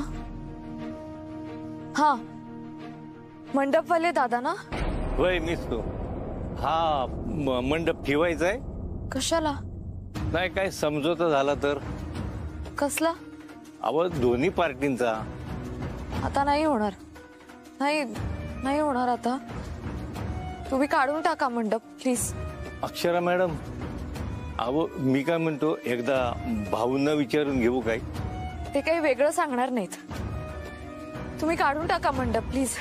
हा मंडपवाले दादा ना? वय मीच तो. हा मंडप ठेवायचा आहे. कशाला? नाही काय समझोता झाला तर. कसला? अहो दोन्ही पार्टींचा. आता नाही होणार. नाही होणार आता. तुम्ही काढून टाका मंडप प्लीज. अक्षरा मॅडम, अहो मी काय म्हणतो, एकदा भाऊंना विचारून घेऊ काय? ते काही वेगळं सांगणार नाहीत. तुम्ही काढून टाका मंडप प्लीज.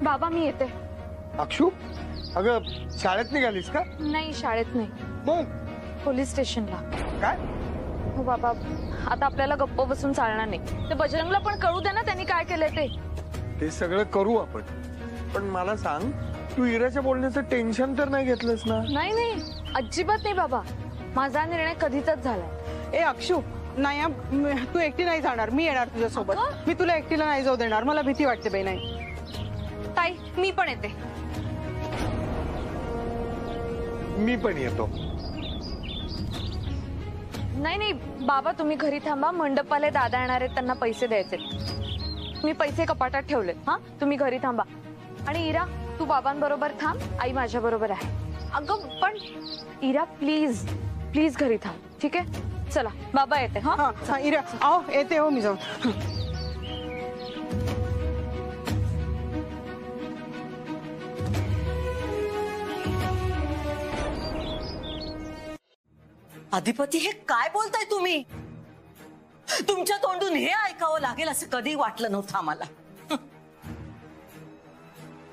बाबा मी येते. अक्षू, अगं शाळेत निघालीस का? नाही शाळेत नाही, मग पोलीस स्टेशनला. काय? हो बाबा, आता आपल्याला गप्प बसून चालणार नाही. ते बजरंगला पण कळू दे ना त्यांनी काय केलंय ते. ते सगळं करू आपण, पण मला सांग, तू इराच्या बोलण्याचं टेन्शन तर नाही घेतलंस ना? नाही अजिबात नाही बाबा. माझा निर्णय कधीच झालाय. ए अक्षू, नाही तू एकटी नाही जाणार, मी येणार तुझ्यासोबत. मी तुला एकटीला नाही जाऊ देणार, मला भीती वाटते बाई. नाही ताई मी पण येते. मी पण येतो. नाही बाबा तुम्ही घरी थांबा. मंडपवाले दादा येणार आहेत, त्यांना पैसे द्यायचे. मी पैसे कपाटात ठेवले. हा तुम्ही घरी थांबा. आणि इरा तू बाबांबरोबर थांब, आई माझ्या बरोबर आहे. अगं पण इरा प्लीज प्लीज घरी थांब, ठीक आहे? चला बाबा येते. हा हा इरा आओ, येते हो मी जाऊन. अधिपती, हे काय बोलताय तुम्ही? तुमच्या तोंडून हे ऐकावं लागेल असं कधी वाटलं नव्हतं आम्हाला.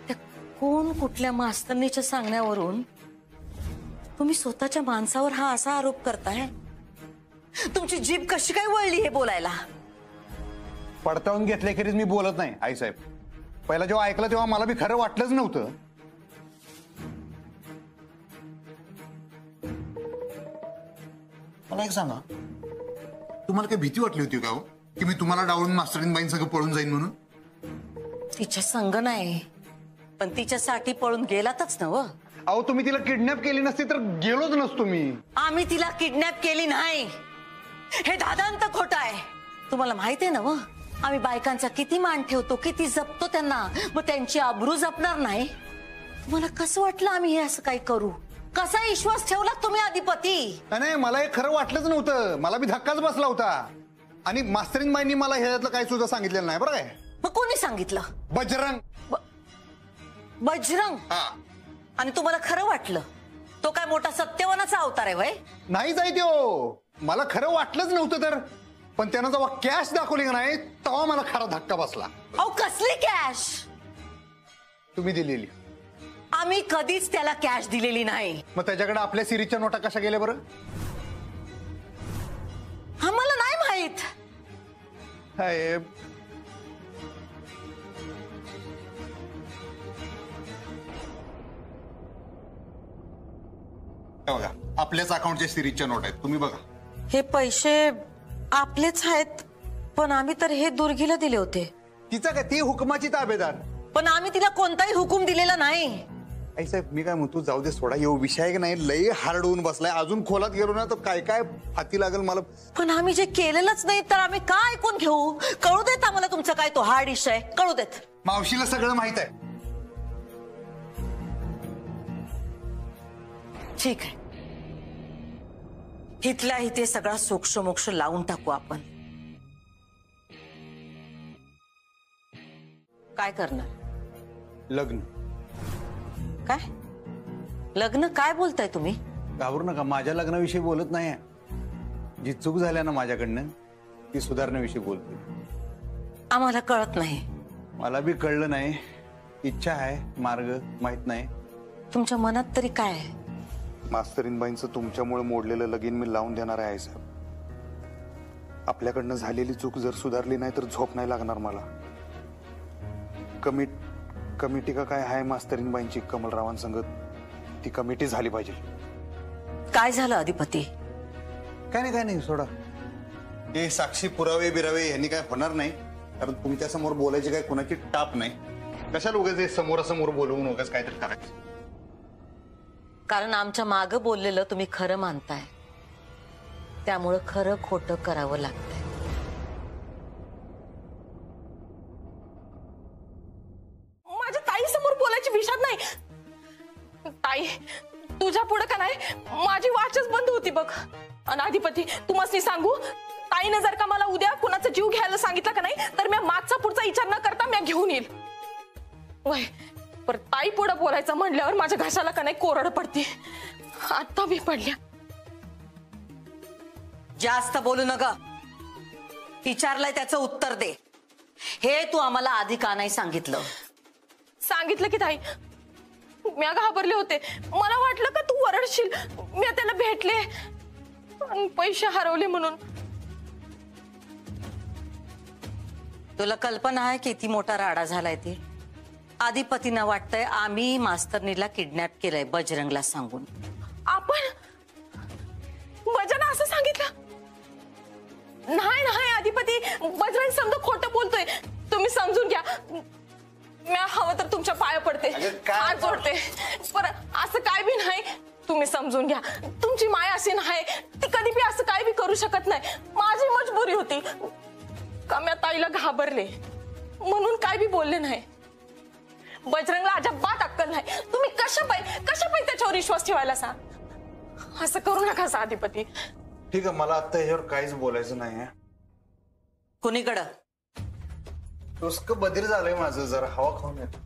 त्या कोण कुठल्या मास्तरनीच्या सांगण्यावरून तुम्ही स्वतःच्या माणसावर हा असा आरोप करताय? तुमची जीभ कशी काय वळली हे बोलायला? पडताळून घेतल्याखेरीज मी बोलत नाही आईसाहेब. पहिला जेव्हा ऐकलं तेव्हा मला बी खरं वाटलंच नव्हतं. मला एक सांगा, तुम्हाला काही भीती वाटली होती का हो, की मी तुम्हाला डावळून मास्तरीनबाईं सगळं पळून जाईन म्हणून? तिच्या संग नाही, पण तिच्यासाठी पळून गेलातच ना. व अहो, तुम्ही तिला किडनॅप केली नसती तर गेलोच नसतो मी. आम्ही तिला किडनॅप केली नाही, हे दादांत खोटं आहे. तुम्हाला माहित आहे ना व, आम्ही बायकांचा किती मान ठेवतो, किती जपतो त्यांना, मग त्यांची आबरू जपणार नाही? तुम्हाला कसं वाटलं आम्ही हे असं काही करू? कसा विश्वास ठेवला तुम्ही अधिपती? नाही, मला हे खरं वाटलंच नव्हतं. मला बी धक्काच बसला होता. आणि मास्तरीनबाईंनी मला ह्याच्यातलं काही सुद्धा सांगितलेलं नाही बरं काय. मग कोणी सांगितलं? बजरंग. बजरंग? आणि तुम्हाला खरं वाटलं? तो काय मोठा सत्यवानाचा अवतार आहे वय? नाही जायते हो, मला खरं वाटलंच नव्हतं तर. पण त्यानं जेव्हा कॅश दाखवली का नाही तेव्हा मला खरा धक्का बसला. अहो, कसली कॅश? तुम्ही दिलेली. आम्ही कधीच त्याला कॅश दिलेली नाही. मग त्याच्याकडे आपल्या सिरीजच्या नोटा कशा गेल्या बरं? आम्हाला नाही माहित. साहेब, बघा, आपल्याच अकाउंटच्या सिरीजच्या नोट आहेत, तुम्ही बघा. हे पैसे आपलेच आहेत, पण आम्ही तर हे दुर्गीला दिले होते. तिचा का ती हुकमाची ताबेदार? पण आम्ही तिला कोणताही हुकूम दिलेला नाही. आई साहेब, मी काय म्हणतो, जाऊ दे, सोडा. येऊ विषय की नाही, लई हार्ड होऊन बसलाय. अजून खोलात गेलो ना तर काय काय हाती लागेल मला. पण आम्ही जे केलेलंच नाही तर आम्ही काय ऐकून घेऊ? कळू देत आम्हाला तुमचा काय तो हार्ड इश्यू आहे, कळू देत. मावशीला सगळं माहित आहे. ठीक आहे, इथल्या इथे सगळा सोक्ष मोक्ष लावून टाकू आपण. काय करणार? लग्न. काय लग्न? काय बोलताय तुम्ही? घाबरू नका, माझ्या लग्नाविषयी बोलत नाही. जी चूक झाल्या ना माझ्याकडनं ती सुधारण्याविषयी बोलतोय. आम्हाला कळत नाही. मला बी कळलं नाही. इच्छा आहे, मार्ग माहित नाही. तुमच्या मनात तरी काय आहे? मास्तरीनबाईंचं तुमच्यामुळे मोडलेलं लगीन मी लावून देणार आहे साहेब. आपल्याकडनं झालेली चूक जर सुधारली नाही तर झोप नाही लागणार मला. कमिटी का काय आहे मास्तरीनबाईंची कमलरावांसंगत, ती कमिटी झाली पाहिजे. काय झालं अधिपती? काय नाही, सोडा. हे साक्षी पुरावे बिरावे यांनी काय होणार नाही, कारण तुमच्या समोर बोलायची काय कोणाची टाप नाही. कशाला उगाच समोरासमोर बोलवून उगाच काहीतरी करायचं? कारण आमच्या मागं बोललेलं तुम्ही खरं मानताय, त्यामुळं खरं खोटं करावं लागतंय. माझ्या ताई समोर बोलायची विषाद नाही. ताई, तुझ्या पुढे का नाही माझी वाचच बंद होती बघ. आणि अधिपती, तुम्हाला सांगू, ताईने जर का मला उद्या कुणाचा जीव घ्यायला सांगितलं का नाही तर मी मागचा पुढचा विचार न करता मी घेऊन येईल. वय, पर ताई पुढे बोलायचं म्हणल्यावर माझ्या घशाला का नाही कोरड पडते. आता मी पडल्या. जास्त बोलू नका. विचारलंय त्याचं उत्तर दे. हे तू आम्हाला आधी का नाही सांगितलं? सांगितलं की ताई, मी घाबरले होते. मला वाटलं का तू वरडशील. मी त्याला भेटले आणि पैसे हरवले म्हणून. तुला कल्पना आहे किती मोठा राडा झालाय ते? अधिपतींना वाटतंय आम्ही मास्तरनीला किडनॅप केलंय बजरंगला सांगून. आपण बजरंग असं सांगितलं? नाही अधिपती, बजरंग समजा खोटं बोलतोय. तुम्ही समजून घ्या. मी हवं तर तुमच्या पाया पडते, हात जोडते, पण असं काय बी नाही. तुम्ही समजून घ्या. तुमची माया अशी नाही, ती कधी बी असं काय बी करू शकत नाही. माझी मजबुरी होती का मी ताईला घाबरले म्हणून काय बी बोलले नाही. बजरंगला अजिबात अक्कल नाही. तुम्ही कशा पाहिजे त्याच्यावर विश्वास ठेवायला सांग. असं करू नका सा अधिपती. ठीक आहे, मला आता याच्यावर काहीच बोलायचं नाही. कुणीकडं डोसकं बधीर झालंय माझं, जरा हवा खाऊन येत.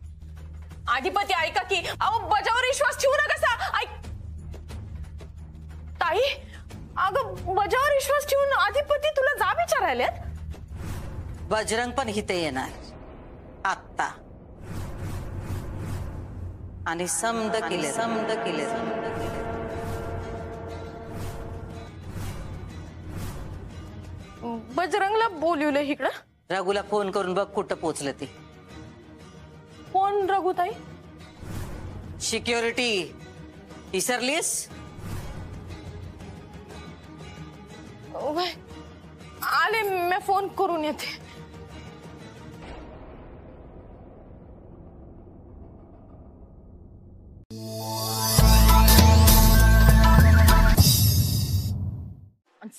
अधिपती ऐका की, अहो बजावर विश्वास ठेवू नका सा. ऐक ताई, अगं बजावर विश्वास ठेवून अधिपती तुला जा विचारायलेत. बजरंग पण इथे येणार आत्ता आणि समद केले. बजरंगला बोलवलं इकडं. रघुला फोन करून बघ कुठं पोचलं ते. कोण रघुताई? सिक्युरिटी विसरलीस? आले, मी फोन करून येते.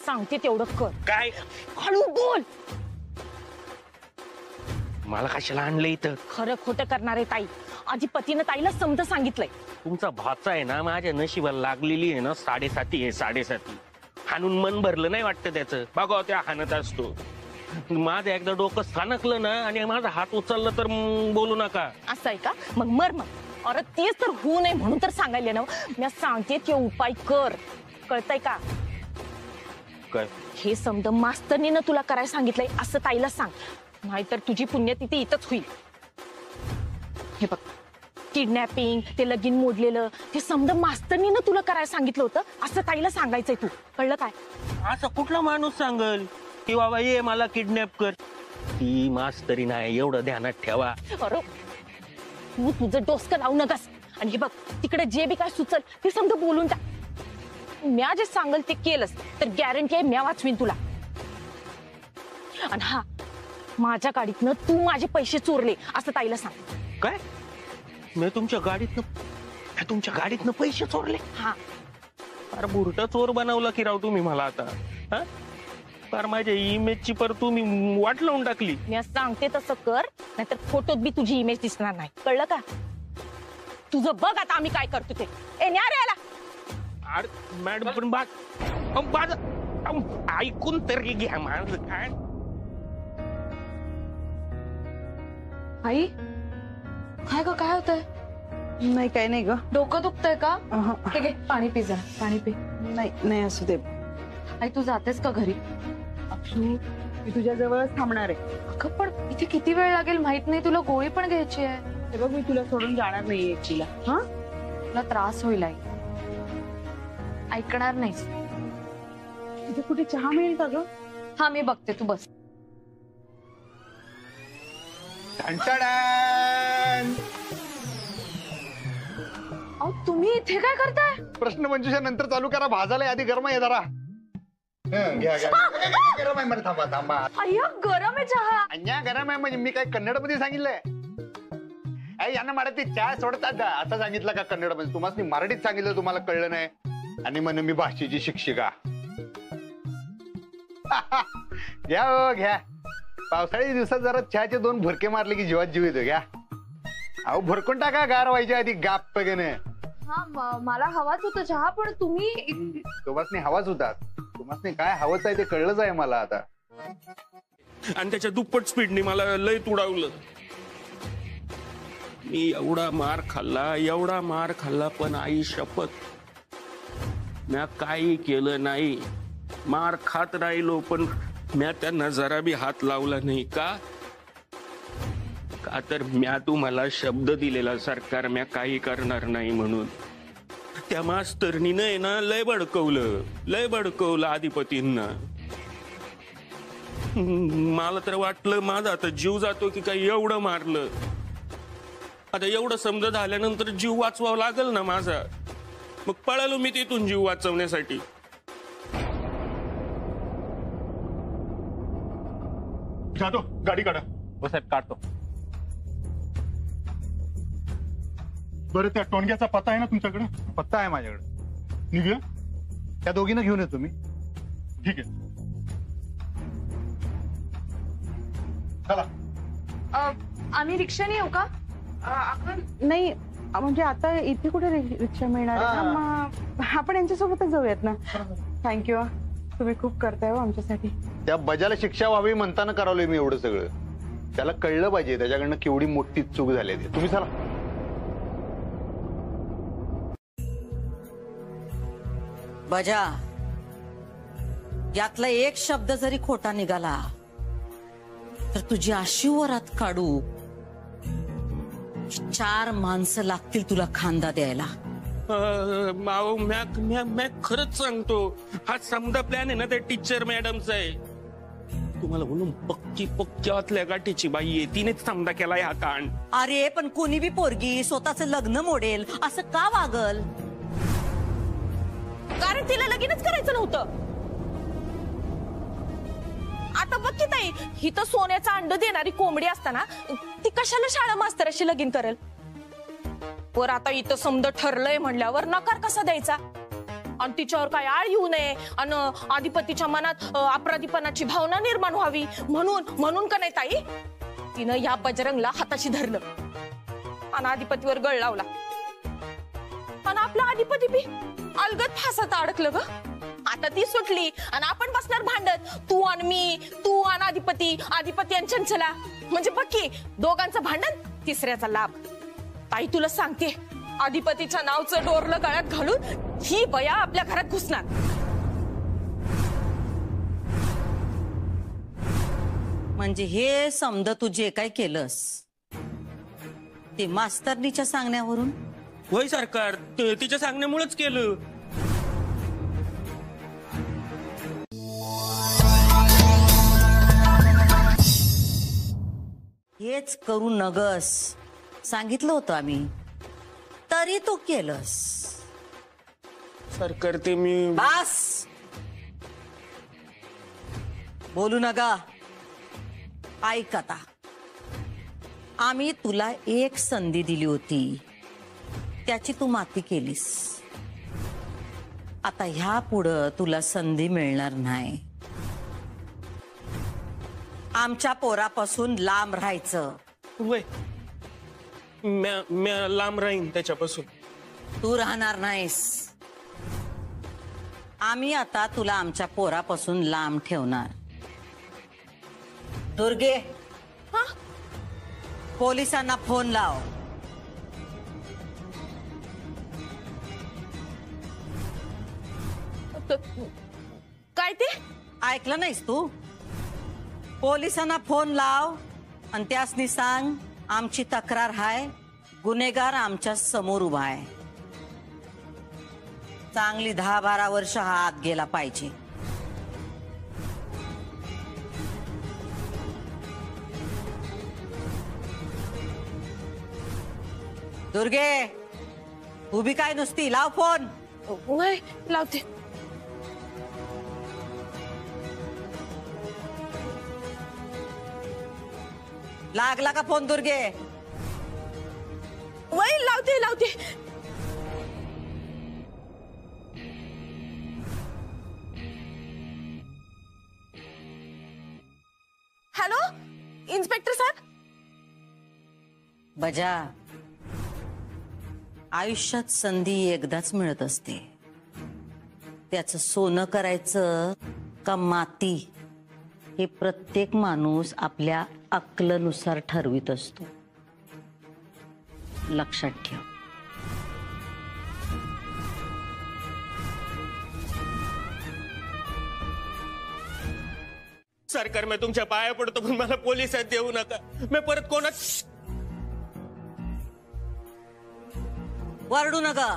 सांगते तेवढं कर. काय हळू बोल. मला कशाला आणलं इथं? खरं खोटं करणारे ताई. अधिपतीनं ताईला समज सांगितलंय. तुमचा भाचा आहे ना, माझ्या नशिबाला लागलेली आहे ना 7.5 आहे 7.5. हाणून मन भरलं नाही वाटतं त्याचं. बघा त्या हाणत असतो. माझं एकदा डोकं सणकलं ना आणि माझा हात उचलला तर बोलू नका. असं आहे का? मग मर. अरे तेच तर होऊ नये म्हणून तर सांगायला ना मी सांगते ते उपाय कर. कळतंय का? काय हे समज मास्तरनीनं तुला करायला सांगितलंय असं ताईला सांग, नाहीतर तुझी पुण्यतिथी इथंच होईल. हे बघ, किडनॅपिंग, ते लगीन मोडलेलं, ते समज मास्तरनीनं तुला करायला सांगितलं होतं असं ताईला सांगायचंय तू. कळलं काय? असं कुठला माणूस सांगल की बाबा ये मला किडनॅप कर? ती मास्तरी नाही, एवढं ध्यानात ठेवा. अरे तू तुझं डोसकं लावू नकस. आणि हे बघ, तिकडे जे बी काय सुचल ते समजा बोलून टाक. म्या जे सांगल ते केलंस तर गॅरंटी आहे म्या वाचवीन तुला. आणि हा, माझ्या गाडीतनं तू माझे पैसे चोरले असं ताईला सांग. काय? मी तुमच्या गाडीतनं पैसे चोरले? हा. फार बुरटा चोर बनवला की राव तुम्ही मला आता. हा, फार माझ्या इमेजची पर तुम्ही वाट लावून टाकली. मी सांगते तसं कर, नाहीतर फोटोत बी तुझी इमेज दिसणार नाही. कळलं का? तुझं बघ आता आम्ही काय करतो ते. ए न्या रे याला. मॅडम पण ऐकून तरी घ्या माझं. काय आई काय ग, काय होतंय? नाही काही नाही ग. डोकं दुखतंय का? ठीक आहे, पाणी पी जरा. पाणी पी. नाही असू दे. आई तू जातेस का घरी? अक्षू, मी तुझ्या जवळच थांबणार आहे. अगं पण इथे किती वेळ लागेल माहित नाही. तुला गोळी पण घ्यायची आहे. हे बघ, मी तुला सोडून जाणार नाहीये एकटीला. हा, तुला त्रास होईल आई. ऐकणार नाहीस. तिथे कुठे चहा मिळेल का ग? हा मी बघते, तू बस. अहो तुम्ही इथे काय करताय? प्रश्न मंजुषा नंतर चालू करा, भाजायला आधी गरम आहे जरा. घ्या गरम आहे मध्ये. थांबा. अय्या गरम आहे चहा. अन्या गरम आहे म्हणजे मी काय कन्नड मध्ये सांगितलंय? यांना मराठी चहा सोडतात का असं सांगितलं का कन्नड मध्ये? तुम्हाला मराठीत सांगितलं, तुम्हाला कळलं नाही. आणि म्हणे मी भाषेची शिक्षिका. घ्या. पावसाळ्याच्या दिवसात जरा चहाचे 2 भुरके मारले की जीवात जीव येतो. घ्या. अहो भरकून टाका गार व्हायच्या आधी. गाप पगने. हा मला हवाच होता चहा, पण तुम्ही तुम्हाला हवाच होता. तुम्हाला काय हवंच आहे ते कळलंच आहे मला आता. आणि त्याच्या दुप्पट स्पीडने मला लय तुडावलं. मी एवढा मार खाल्ला पण आई शपथ म्या काही केलं नाही. मार खात राहिलो पण म्या त्यांना जरा बी हात लावला नाही. का तर म्या तुम्हाला शब्द दिलेला सरकार म्या काही करणार नाही म्हणून. त्या मास्तरनीनं ना लय बडकवलं अधिपतींना. मला तर वाटलं माझा आता जीव जातो की काही, एवढं मारलं. आता एवढं समजा झाल्यानंतर जीव वाचवावा लागल ना माझा. मग पळालो मी तिथून जीव वाचवण्यासाठी. जातो, गाडी काढा. हो साहेब, काढतो. बरं, त्या टोणग्याचा पत्ता आहे ना तुमच्याकडे? पत्ता आहे माझ्याकडे. निघूया. त्या दोघींना घेऊन येतो मी. ठीक आहे, चला. आम्ही रिक्षाने येऊ का? नाही, म्हणजे आता इथे कुठे रिक्षा मिळणार आहे ना, मग आपण यांच्यासोबतच जाऊयात ना. थँक्यू, तुम्ही खूप करताय हो आमच्यासाठी. त्या बजाला शिक्षा व्हावी म्हणताना करावलंय मी एवढं सगळं. त्याला कळलं पाहिजे त्याच्याकडनं केवढी मोठी चूक झाली आहे. तुम्ही चला. बजा, यातला एक शब्द जरी खोटा निघाला तर तुझी अशी वरात काढू, 4 माणसं लागतील तुला खांदा द्यायला. माओ, म्या खरंच सांगतो, हा समजा प्लॅन आहे ना त्या टीचर मॅडमचा आहे. तुम्हाला म्हणून पक्की आतल्या गाठीची बाई आहे, तिनेच समजा केलाय हा कांड. अरे पण कोणी बी पोरगी स्वतःच लग्न मोडेल असं का वागल? कारण तिला लगीनच करायचं नव्हतं. आता बघ की ताई, ही तर सोन्याचं अंड देणारी कोंबडी असताना ती कशाला शाळा मास्तराशी लगीन करेल? वर आता इथं समज ठरलंय म्हणल्यावर नकार कसा द्यायचा? आणि तिच्यावर काय आळ येऊ नये आणि अधिपतीच्या मनात अपराधीपणाची भावना निर्माण व्हावी म्हणून का नाही ताई, तिनं या बजरंगला हाताशी धरलं आणि अधिपतीवर गळ लावला. आणि आपला अधिपती बी अलगद फासात अडकलं ग. आता ती सुटली आणि आपण बसणार भांडत, तू आणि मी, तू आणि अधिपती आणि चंचला. म्हणजे बघी, दोघांचं भांडण, तिसऱ्याचा लाभ. ताई तुला सांगते, अधिपतीच्या नावचं डोरलं गळ्यात घालून ही बया आपल्या घरात घुसणार. म्हणजे हे समज तू जे काय केलंस ते मास्तरनीच्या सांगण्यावरून? होय सरकार, तिच्या सांगण्यामुळेच केलं. हेच करू नगस सांगितलं होतं आम्ही, तरी तू केलंस. सरकार ते मी बस बोलू नका. ऐक आता, आम्ही तुला एक संधी दिली होती, त्याची तू माती केलीस. आता ह्या पुढं तुला संधी मिळणार नाही. आमच्या पोरापासून लांब राहायचं. वय म्या लांब राहीन त्याच्यापासून. तू राहणार नाहीस. आम्ही आता तुला आमच्या पोरापासून लांब ठेवणार. दुर्गे, पोलिसांना फोन लाव. काय ते ऐकलं नाहीस तू? पोलिसांना फोन लाव आणि त्यासनी सांग आमची तक्रार हाय, गुन्हेगार आमच्या समोर उभा आहे. चांगली 10-12 वर्ष हा आत गेला पाहिजे. दुर्गे, उभी काय नुसती, लाव फोन. वय लावते. लागला का फोन दुर्गे? वय लावते. हॅलो इन्स्पेक्टर साहेब. बजा, आयुष्यात संधी एकदाच मिळत असते. त्याचं सोनं करायचं का माती हे प्रत्येक माणूस आपल्या अक्कलनुसार ठरवित असतो. लक्षात ठेव. सरकार, मी तुमच्या पाया पडतो, पण मला पोलिसात देऊ नका. मी परत कोणाच वरडू नका.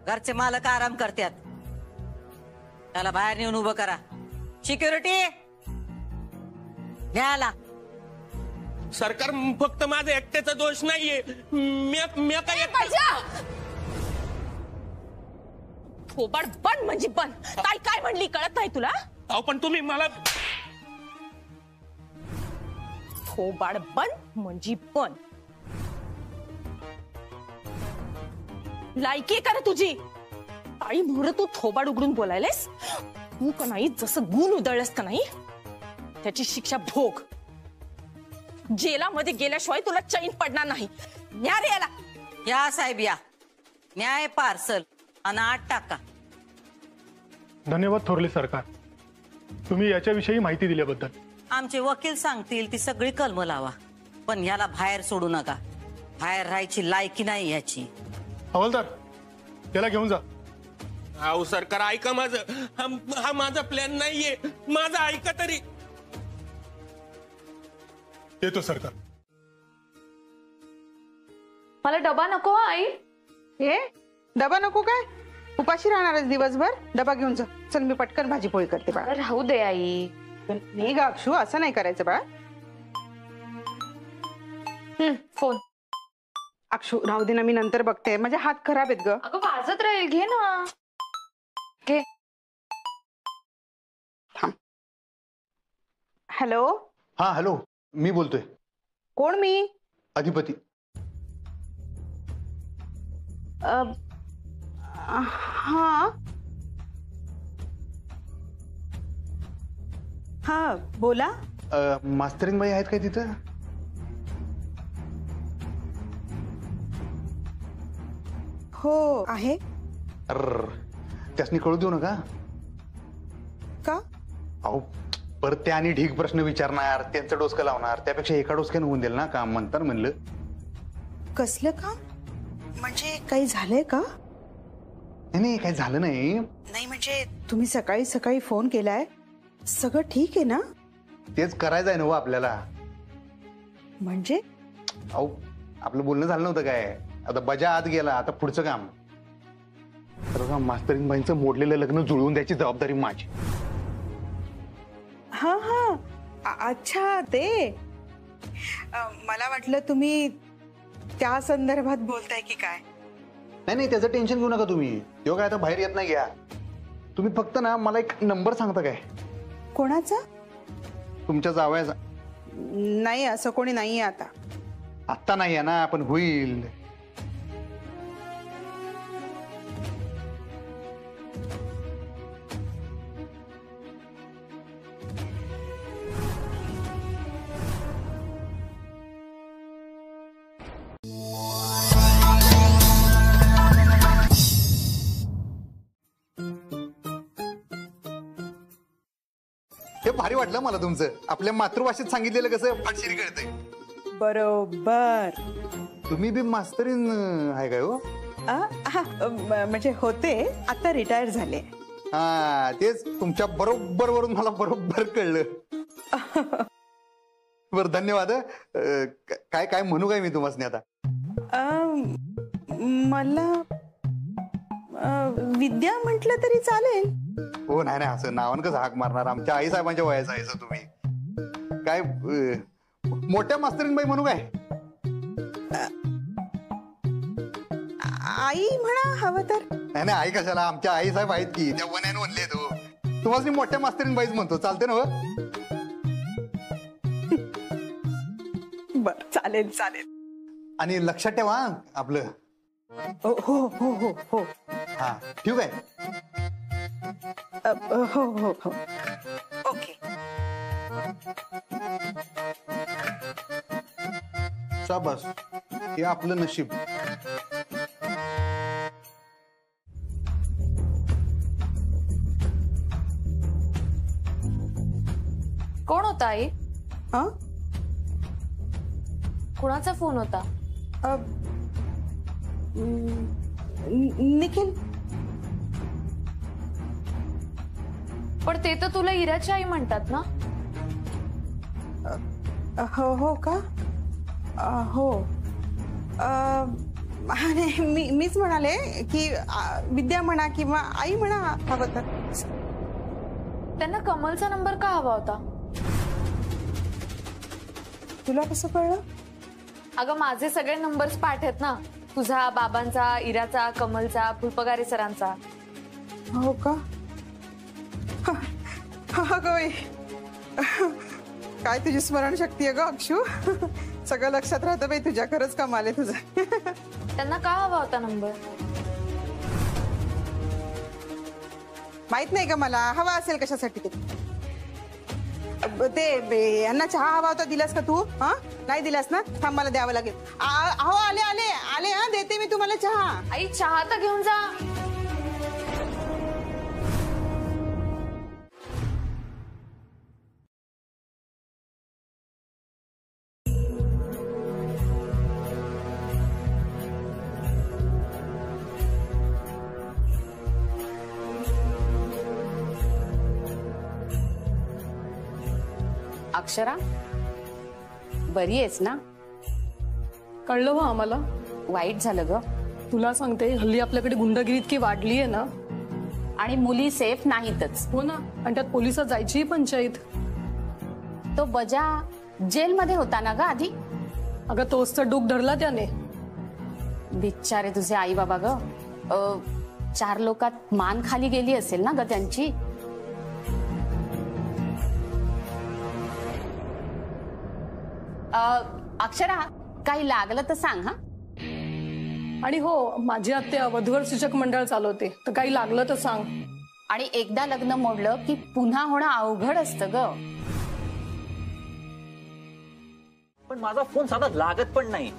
घरचे मालक आराम करतात. त्याला बाहेर नेऊन उभं करा. सिक्युरिटी घ्यायला. सरकार, फक्त माझा एकट्याचा दोष नाहीये. मी काय थोबाड बंद म्हणजे बंद. काय म्हणली कळत नाही तुला? अहो पण तुम्ही मला थोबाड बंद म्हणजे बंद. लायकी का रे तुझी? ताई मोर तू थोबाड उघडून बोलायलेस. तू का नाही जसं गुण उधळलंस का नाही त्याची शिक्षा भोग. जेलामध्ये गेल्याशिवाय तुला चैन पडणार नाही. न्या रे याला. या साहेब या, न्याय पार्सल आणि 8 टाका. धन्यवाद थोरले सरकार, तुम्ही याच्याविषयी माहिती दिल्याबद्दल. आमचे वकील सांगतील ती सगळी कलम लावा, पण याला बाहेर सोडू नका. बाहेर राहायची लायकी नाही याची. हवालदार, त्याला घेऊन जा. अहो सरकार ऐका माझं, हा माझा प्लॅन नाहीये, माझा ऐका तरी. येतो सरकार. मला डबा नको आई. हे डबा नको काय? उपाशी राहणारच दिवसभर? डबा घेऊन जा. चल मी पटकन भाजी पोळी करते बाळा. राहू दे आई. नाही ग अक्षू, असं नाही करायचं बाळा. फोन. अक्षू राहू दे ना, मी नंतर बघते. माझे हात खराब आहेत ग. अगं वाजत राहील, घे ना. घे. हॅलो. हा हॅलो, मी बोलतोय. कोण? मी अधिपती. हा हा बोला. मास्तरीन बाई आहेत काय तिथं? हो आहे. त्यासनी कळू देऊ नका. का? अहो परत ते आणि ढीग प्रश्न विचारणार, त्यांचं डोसकं लावणार, त्यापेक्षा एका डोसक्यानं होऊन दिलं ना काम, म्हणतात म्हणलं. कसलं काम? म्हणजे काही झालंय का? नाही काही झालं नाही. नाही म्हणजे तुम्ही सकाळी सकाळी फोन केलाय, सगळं ठीक आहे ना? तेच करायचं आहे ना हो आपल्याला. म्हणजे अहो आपलं बोलणं झालं नव्हतं काय? आता बजा आत गेला, आता पुढचं काम. तर मास्तरीन बाईंचं मोडलेलं लग्न जुळवून द्यायची जबाबदारी माझी. हा हा अच्छा, ते मला वाटलं तुम्ही त्या संदर्भात बोलताय की काय. नाही त्याचं टेन्शन घेऊ नका तुम्ही. तेव्हा काय आता बाहेर येत नाही घ्या तुम्ही. फक्त ना मला एक नंबर सांगता काय? कोणाचा? तुमच्या जावयाचा. नाही असं कोणी नाहीये आता. आत्ता नाही आहे ना, पण होईल. हे भारी वाटलं मला तुमचं. आपल्या मातृभाषेत सांगितलेलं कसं फाटशिरी कळतंय. बरोबर. तुम्ही बी मास्तरीन आहे काय हो? म्हणजे होते, आता रिटायर झाले. हा तेच, तुमच्या बरोबर वरून मला बरोबर कळलं. बर धन्यवाद. काय काय म्हणू काय मी तुम्हाला आता? मला विद्या म्हटलं तरी चालेल. हो नाही असं नावानं कसं हाक मारणार? आमच्या आई साहेबांच्या वयाचं आहे तुम्ही. काय मोठ्या मास्तरीन बाई म्हणू काय? आई म्हणा हवं तर. नाही आई कशाला? आमच्या आई साहेब आहेत की, त्या वण्याने म्हणले तो. तुम्हाला मोठ्या मास्तरीन बाईच म्हणतो, चालते ना? बर चालेल चालेल. आणि लक्षात ठेवा आपलं. हो हो हो हो. हा ठीक आहे. हो हो हो ओके. शाबास, हे आपलं नशीब. कोण होता आई? कुणाचा फोन होता? निखिल. पण ते तर तुला इराची आई म्हणतात ना? हो हो का? हो. मीच म्हणाले की विद्या म्हणा किंवा आई म्हणा हवं तर. त्यांना कमलचा नंबर का हवा होता? तुला कसं कळलं? अगं माझे सगळे नंबर्स पाठ आहेत ना, तुझा, बाबांचा, इराचा, कमलचा, फुलपगारे सरांचा. हो का? काय तुझी स्मरणशक्ती आहे ग अक्षू. सगळं लक्षात राहतं बाई तुझ्या. खरंच कमाल आहे तुझं. त्यांना का हवा होता नंबर? माहित नाही का मला? हवा असेल कशासाठी ते. यांना चहा हवा होता, दिलास का तू? हा, नाही दिलास ना? थांब, मला द्यावं लागेल. अहो आले आले आले, हा देते मी तुम्हाला चहा. आई चहा तर घेऊन जा. अक्षरा, बरी आहेस ना? कळलं हो आम्हाला. वाईट झालं ग. तुला सांगते, हल्ली आपल्याकडे गुंडगिरी इतकी वाढली आहे ना. आणि मुली सेफ नाहीतच. हो ना, आणि त्यात पोलिसात जायचीही पंचायत. तो बजा जेलमध्ये होता ना ग आधी? अगं तोच तर डूक धरला त्याने. बिचारे तुझे आई बाबा ग. 4 लोकात मान खाली गेली असेल ना ग त्यांची. अक्षरा, काही लागलं तर सांग हा. आणि हो, माझी आत्या वधूवर सूचक मंडळ चालवते, तर काही लागलं तर सांग. आणि एकदा लग्न मोडलं की पुन्हा होणं अवघड असतं ग. पण माझा फोन साधा लागत पण नाही.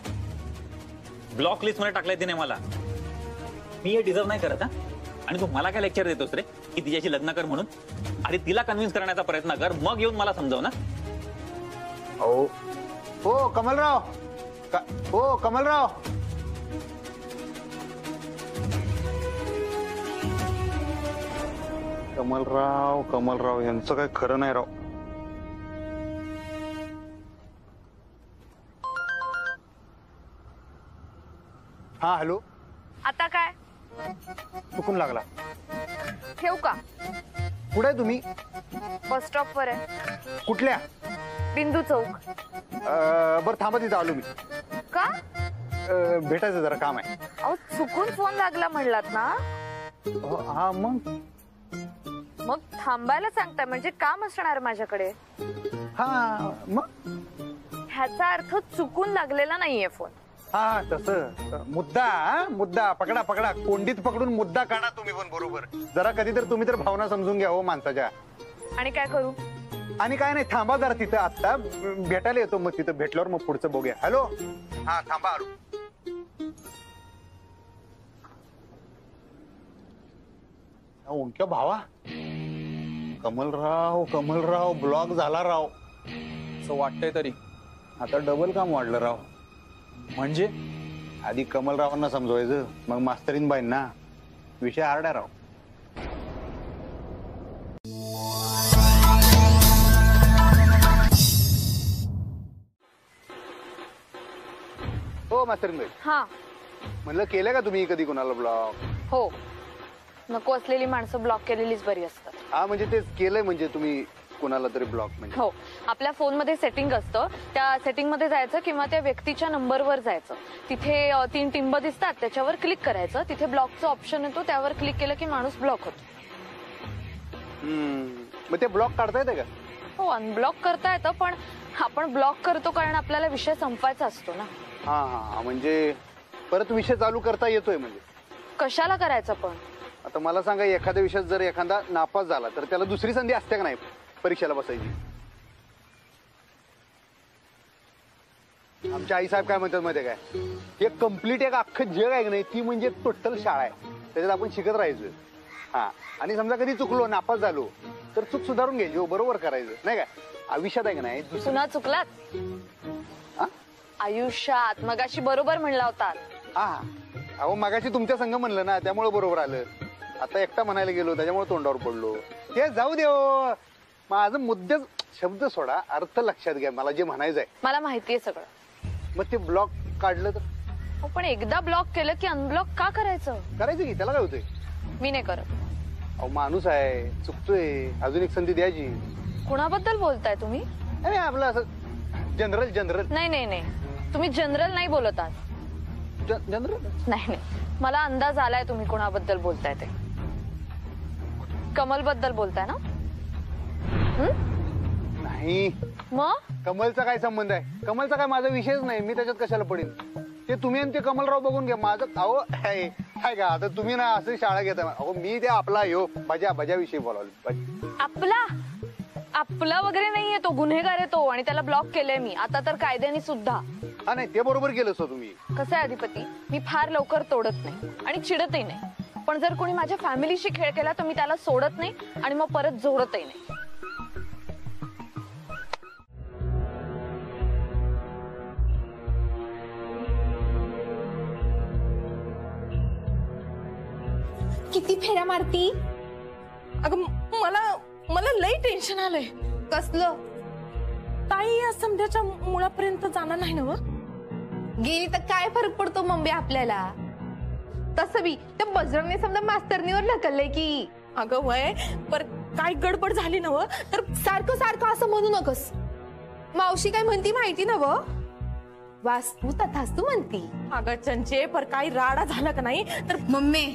ब्लॉक लिस्ट मध्ये टाकलाय तिने मला. मी हे डिझर्व नाही करत. हा, आणि तू मला काय लेक्चर देतोस रे की तिच्याशी लग्न कर म्हणून? आधी तिला कन्व्हिन्स करण्याचा प्रयत्न कर, मग येऊन मला समजाव ना. हो कमलराव, हो कमलराव. कमलराव यांचं काय खरं नाही राव. हा हॅलो. आता काय चुकून लागला. ठेवू का? कुठे आहे तुम्ही? बस स्टॉप वर आहे. कुठल्या? बिंदू चौक. बरं थांबा, तिथं आलो मी. का? भेटायचं जरा काम आहे. अहो चुकून फोन लागला म्हणलात ना. हा मग थांबायला सांगताय म्हणजे काम असणार माझ्याकडे. हा मग ह्याचा अर्थ चुकून लागलेला नाहीये फोन. हा तसं मुद्दा पकडा कोंडीत पकडून मुद्दा काढा तुम्ही पण. बरोबर. जरा कधी तर तुम्ही तर भावना समजून घ्या हो माणसाच्या. आणि काय करू? आणि काय नाही, थांबा जरा तिथं. आता भेटायला येतो, मग तिथं भेटल्यावर मग पुढचं बघूया. हॅलो. हा थांबा आलो. ओंक्या भावा, कमलराव ब्लॉक झाला राव. असं वाटतंय तरी. आता डबल काम वाढलं राव. म्हणजे आधी कमलरावांना समजवायचं, मग मास्तरीन बाईंना. विषय हार्ड आहे राव. हो मास्तरीन बाई. हा म्हणलं केलं का तुम्ही कधी कोणाला ब्लॉक? हो, नको असलेली माणसं ब्लॉक केलेलीच बरी असतात. हा म्हणजे तेच केलंय म्हणजे तुम्ही कोणाला तरी ब्लॉक म्हणजे? हो, आपल्या फोन मध्ये सेटिंग असतं, त्या सेटिंग मध्ये जायचं किंवा त्या व्यक्तीच्या नंबरवर जायचं. तिथे 3 टिंब दिसतात, त्याच्यावर क्लिक करायचं. तिथे ब्लॉकचं ऑप्शन येतो, त्यावर क्लिक केलं की माणूस ब्लॉक होतो. मग ते ब्लॉक काढता येते का? हो, अनब्लॉक करता येतं, पण आपण ब्लॉक करतो कारण आपल्याला विषय संपवायचा असतो ना. हा हा, म्हणजे परत विषय चालू करता येतोय म्हणजे? कशाला करायचं पण? आता मला सांगा, एखाद्या विषयात जर एखादा नापास झाला तर त्याला दुसरी संधी असते का नाही परीक्षेला बसायची? आमच्या आई साहेब काय म्हणतात माहितीये काय, एक कम्प्लीट एक अख्खं जग आहे नाही, ती म्हणजे टोटल शाळा आहे, त्याच्यात आपण शिकत राहायचं. हा, आणि समजा कधी चुकलो, नापास झालो तर चूक सुधारून घ्यायची, बरोबर करायचं नाही काय आयुष्यात, आहे का नाही? पुन्हा चुकलात आयुष्यात? मगाशी बरोबर म्हणला होता. हा, अहो मगाशी तुमच्या संग म्हणलं ना, त्यामुळे बरोबर आलं. आता एकटा म्हणायला गेलो त्याच्यामुळे तोंडावर पडलो. ते जाऊ दे, माझं मुद्दे शब्द सोडा, अर्थ लक्षात घ्या. मला जे म्हणायचं आहे मला माहितीये सगळं. मग ते ब्लॉक काढलं तर? पण एकदा ब्लॉक केलं की अनब्लॉक का करायचं? करायचं की, त्याला काय होतंय? मी नाही करत. अहो माणूस आहे, चुकतोय, अजून एक संधी द्यायची. कुणाबद्दल बोलताय तुम्ही? नाही आपलं असं जनरल. नाही नाही नाही, तुम्ही जनरल नाही बोलत आहात. जनरल नाही नाही, मला अंदाज आलाय तुम्ही कोणाबद्दल बोलताय ते. कमल बद्दल बोलताय ना? नाही. मग कमलचा काय संबंध आहे? कमलचा काय माझा विषयच नाही, मी त्याच्यात कशाला पडेल? ते तुम्ही आणि ते कमलराव बघून घ्या. माझं अहो आहे का, आता तुम्ही ना असं शाळा घेता. अहो मी ते आपला यो बजा विषयी बोलावलं. आपला आपला वगैरे नाहीये तो, गुन्हेगार आहे तो, आणि त्याला ब्लॉक केलंय मी आता तर कायद्याने सुद्धा. हा नाही ते बरोबर केलं सो तुम्ही. कसं आहे अधिपती, मी फार लवकर तोडत नाही आणि चिडतही नाही, पण जर कोणी माझ्या फॅमिलीशी खेळ केला तर मी त्याला सोडत नाही आणि मग परत जोडतही नाही. किती फेऱ्या मारती? अगं मला लई टेन्शन आलंय. कसलं? ताई या समध्याच्या मुळापर्यंत जाणार नाही ना व? गेली तर काय फरक पडतो मम्मी आपल्याला? तसं बी त्या बजरंगने समजा मास्तरनीवर ढकललंय की. अगं वय पर काय गडबड झाली ना व तर सारखं सारखं असं म्हणू नकस. मावशी काय म्हणती माहिती ना व? वास्तू तथास्तू म्हणती. अगं चंचे पर काय राडा झाला का नाही तर मम्मी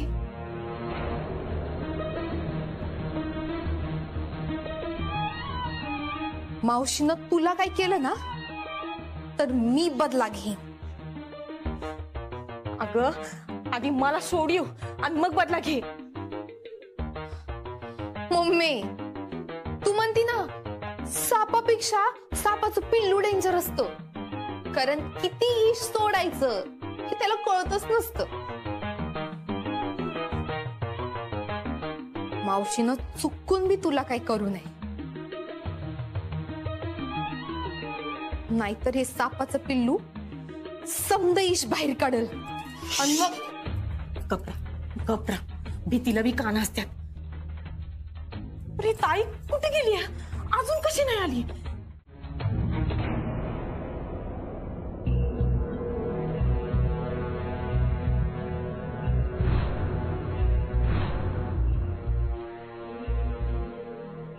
मावशीनं तुला काय केलं ना तर मी बदला घेईन. अगं आधी मला सोडिव आणि मग बदला घे. मम्मी तू म्हणती ना सापापेक्षा सापाचं पिल्लू डेंजर असतं, कारण किती इश सोडायचं हे त्याला कळतच नसतं. मावशीनं चुकून बी तुला काही करू नये, नाहीतर हे सापाचं पिल्लू समद इश बाहेर काढल आणि मग कपरा भीतीला बी कान असतात. अरे ताई कुठे गेली अजून कशी नाही आली?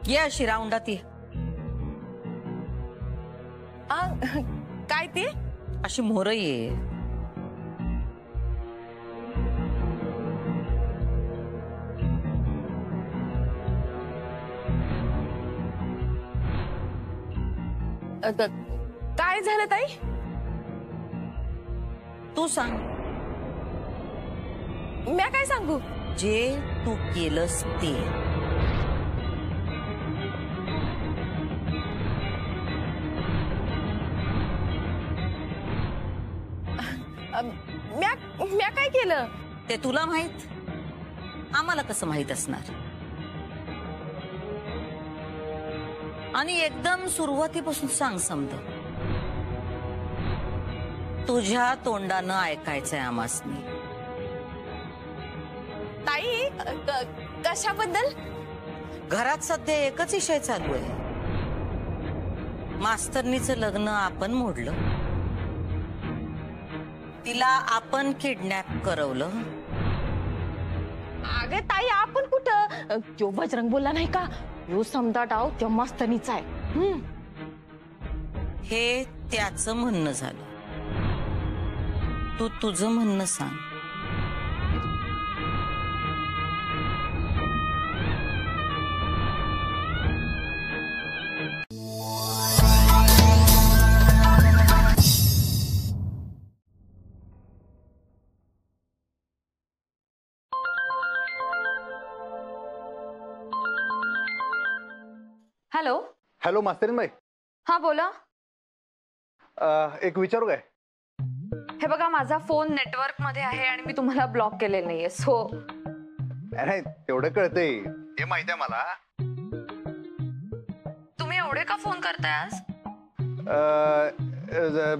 ये अशी राऊंडात ये. काय ते? अशी मोहर ये. काय झालं ताई? तू सांग. म्या काय सांगू? जे तू केलंस ते. म्या काय केलं? ते तुला माहित, आम्हाला कसं माहित असणार? आणि एकदम सुरुवातीपासून सांग समज. तुझ्या तोंडानं ऐकायचंय आमासनी. ताई कशाबद्दल? घरात सध्या एकच विषय चालू आहे. मास्तरनीचं लग्न आपण मोडलं, तिला आपण किडनॅप करवलं. अगं ताई आपण कुठं? तो बजरंग बोलला नाही का, यो समजा डाव त्या मास्तरनीचा आहे. हे त्याचं म्हणणं झालं. तू तुझं म्हणणं सांग. हॅलो. हॅलो मास्तरीन बाई. हा बोला. एक विचारू काय? हे बघा माझा फोन नेटवर्क मध्ये आहे आणि मी तुम्हाला ब्लॉक केलेलं नाहीये, सो नाही तेवढं कळतंय, हे माहिती आहे मला. तुम्ही एवढे का फोन करताय आज?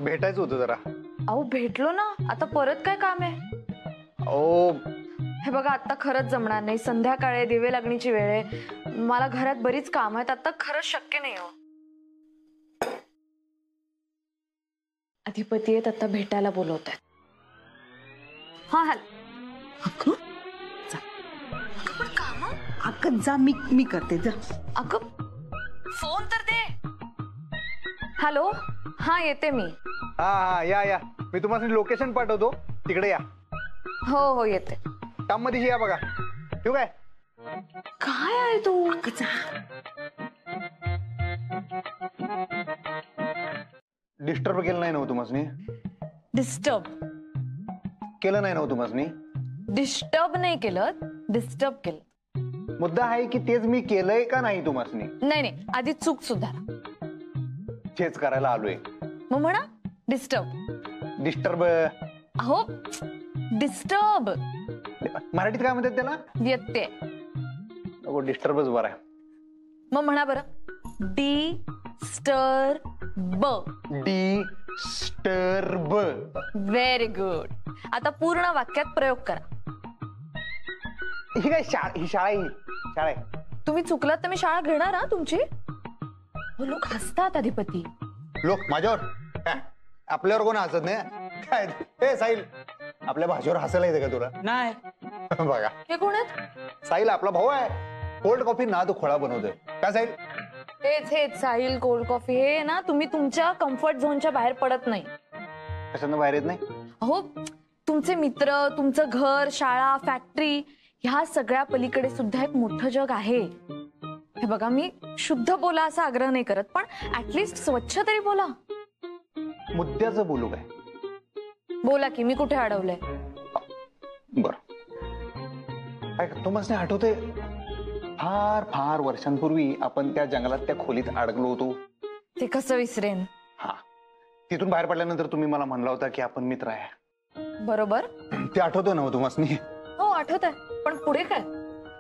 भेटायचं होतं जरा. अहो भेटलो ना, आता परत काय काम आहे? ओ हे बघा आता खरंच जमणार नाही, संध्याकाळी दिवे लागणीची वेळ आहे, मला घरात बरीच काम आहेत, आता खरंच शक्य नाही हो. अधिपती आहेत आता भेटायला बोलवतात. हा अगं जा, मी करते जा. अगं फोन तर दे. हॅलो. हा येते मी. हा या मी तुम्हाला लोकेशन पाठवतो, तिकडे या. हो येते. काम मध्ये या बघा. ठेवू काय? काय आहे तू? डिस्टर्ब केलं नाही ना तुम्हाला? डिस्टर्ब केलं नाही ना तुम्हाला? डिस्टर्ब नाही केलं, डिस्टर्ब केलं. मुद्दा आहे की तेच मी केलंय का नाही तुम्हाला? नाही नाही, आधी चूक सुधारा. तेच करायला आलोय. मग म्हणा डिस्टर्ब. डिस्टर्ब? अहो डिस्टर्ब मराठीत काय म्हणतात त्याला? व्यत्यय. डिस्टर्बच बरं आहे. मग म्हणा बरं. डिस्टर्ब. डिस्टर्ब. Very good. आता पूर्ण वाक्यात प्रयोग करा. ही काय ही शाळा आहे. तुम्ही चुकलात तर मी शाळा घेणार हा तुमची. लोक हसतात अधिपती. लोक माझ्यावर? आपल्यावर कोण हसत नाही काय? हे साहिल, आपल्या भाषेवर हसायला येते का तुला? नाही. बघा हे कोण आहेत? साहिल आपला भाऊ आहे. कोल्ड कॉफी ना तो खोळा बनवतोय. काय साहिल? हेच साहिल कोल्ड कॉफी. हे ना तुम्ही तुमच्या कम्फर्ट झोनच्या बाहेर पडत नाही. कशानं बाहेर येत नाही? हो, तुमचे मित्र, तुमचं घर, शाळा, फॅक्टरी ह्या सगळ्या पलीकडे सुद्धा एक मोठं जग आहे. हे बघा, मी शुद्ध बोला असा आग्रह नाही करत, पण ऍटलिस्ट स्वच्छ तरी बोला. मुद्द्याचं बोलू काय? बोला की, मी कुठे अडवलंय? बर, तुम्हाला आठवतंय फार फार वर्षांपूर्वी आपण त्या जंगलात त्या खोलीत अडकलो होतो? ते कसं विसरेन. हा, तिथून बाहेर पडल्यानंतर तुम्ही मला म्हणला होता की आपण मित्र आहे. बरोबर. ते आठवतं ना तुम्हाला? हो आठवत आहे, पण पुढे काय?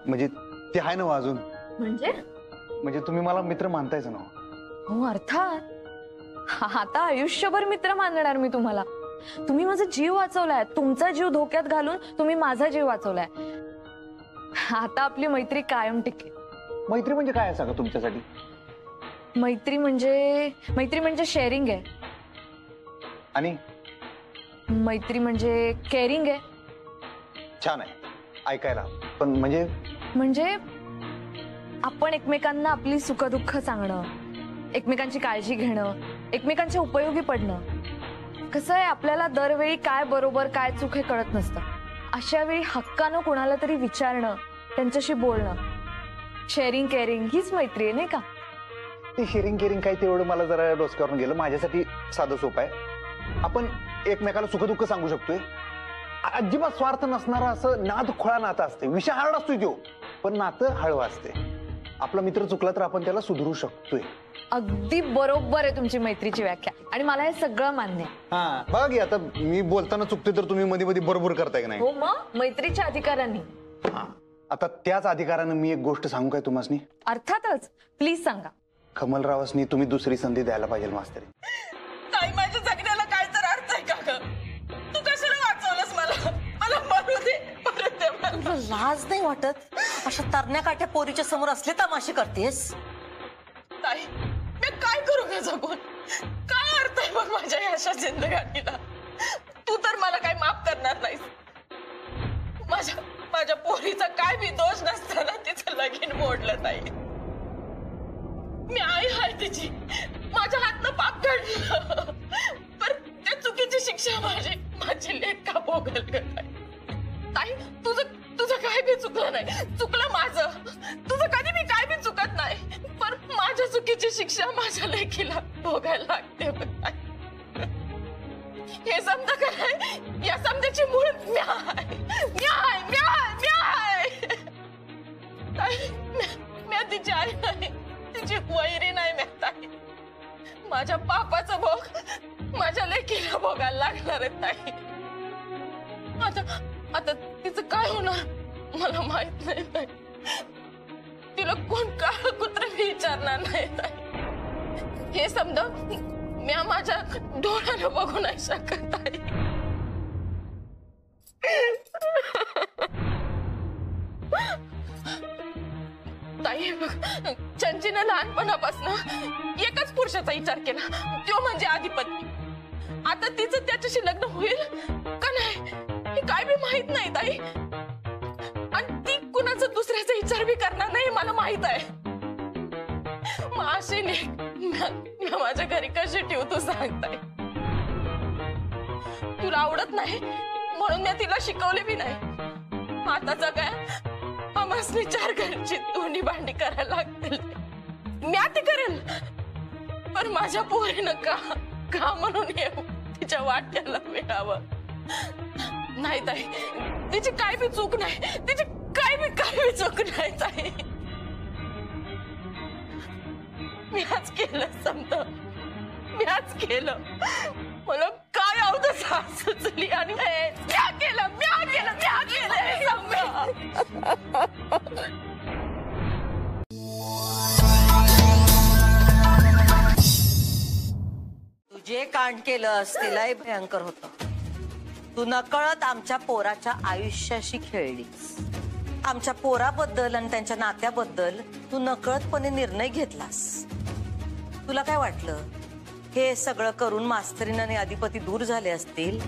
म्हणजे ते आहे ना अजून? म्हणजे तुम्ही मला मित्र मानतायच ना? हो अर्थात. आता आयुष्यभर मित्र मानणार मी तुम्हाला. तुम्ही माझा जीव वाचवलाय. तुमचा जीव धोक्यात घालून तुम्ही माझा जीव वाचवलाय. आता आपली मैत्री कायम टिकेल. मैत्री म्हणजे काय सांगा तुमच्यासाठी? मैत्री म्हणजे शेअरिंग आहे. आणि मैत्री म्हणजे केअरिंग आहे. छान आहे ऐकायला. पण म्हणजे आपण एकमेकांना आपली सुखदुःख सांगणं, एकमेकांची काळजी घेणं, एकमेकांच्या उपयोगी पडणं. कसं आहे, आपल्याला दरवेळी काय बरोबर काय चूक हे कळत नसतं. अशा वेळी हक्कानं कोणाला तरी विचारणं, त्यांच्याशी बोलणं, शेअरिंग केअरिंग हीच मैत्री आहे, नाही का? ते शेअरिंग केअरिंग काय तेवढं मला जरा डोसक्यावरून गेलं. माझ्यासाठी साधं सोपं आहे. आपण एकमेकाला सुखदुःख सांगू शकतोय. अजिबात स्वार्थ नसणारा असं नाद खोळा नातं असते. विषय हार्ड असतोय तो, पण नातं हळवं असते. आपला मित्र चुकला तर आपण त्याला सुधारू शकतोय. अगदी बरोबर आहे तुमची मैत्रीची व्याख्या, आणि मला हे सगळं मान्य आहे. हा बघा की, आता मी बोलताना चुकते तर तुम्ही मध्ये मध्ये बरोबर करताय की नाही? हो, मग मैत्रीच्या अधिकारांनी. आता त्याच अधिकारानं मी एक गोष्ट सांगू काय तुम्हाला? अर्थातच, प्लीज सांगा. कमलरावसनी तुम्ही दुसरी संधी द्यायला पाहिजे मास्तरी. ताई, माझ्या जगण्याला काय तर अर्थ आहे का ग? तू कशाला वाचवलंस मला? मला मरू दे, परत दे मला. तुला लाज नाही वाटत? अशा तरण्या काठ्या पोरीच्या समोर असले तमाशे करतेस? ताई, मी काय करू ग जगून? काय अर्थ आहे बघ माझ्या अशा जिंदगानीला? तू तर मला काही माफ करणार नाहीस. माझ्या पोरीचा काय बी दोष नसताना तिचं लगीन मोडलं ताई. मी आई आहे तिची. माझ्या हातनं पाप काढलं, पण त्या चुकीची शिक्षा माझी लेक का भोगल ग ताई? तुझं काय बी चुकलं नाही. चुकलं माझं. तुझं कधी मी काय बी चुकत नाही, पण माझ्या चुकीची शिक्षा माझ्या लेकीला भोगायला लागते. हे समजा काय? या समजाची मूळ म्या तिची आई नाही, तिची वैरी नाही म्या ताई. माझ्या पापाचं भोग माझ्या लेकीला भोगायला लागणार आहे ताई. आता तिचं काय होणार मला माहित नाही ताई. तिला कोण काळ कुत्र विचारणार नाही ताई. हे समजा म्या माझ्या डोळ्यानं बघू नाही शकत ताई. ताई बघ, चंचीनं लहानपणापासून एकच पुरुषाचा विचार केला, तो म्हणजे आधिपती. आता तिचं त्याच्याशी लग्न होईल का नाही हे काय बी माहित नाही ताई. आणि ती कुणाचा दुसऱ्याचा विचार बी करणार नाही मला माहित आहे. मग अशी मी माझ्या घरी कशी ठेवू तू सांगताय? तुला आवडत नाही म्हणून मी तिला शिकवले बी नाही. आता जगाय आम्हासनी चार घरची तोंडी भांडी करायला लागतील. म्या ती करेल, पण माझ्या पोरीनं का म्हणून येऊ तिच्या वाट्याला मिळावं नाही ताई. तिची काय बी चूक नाही. तिची काय मी चूक नाही ताई. मी आज केलं समजा, मी आज केलं. मला काय आवडत सुचली आणि म्या केलं हे समजा. तू जे कांड केलंस तिलाही भयंकर होतं. तू नकळत आमच्या पोराच्या आयुष्याशी खेळलीस. आमच्या पोराबद्दल आणि त्यांच्या नात्याबद्दल तू नकळतपणे निर्णय घेतलास. तुला काय वाटलं हे सगळं करून मास्तरीण आणि अधिपती दूर झाले असतील?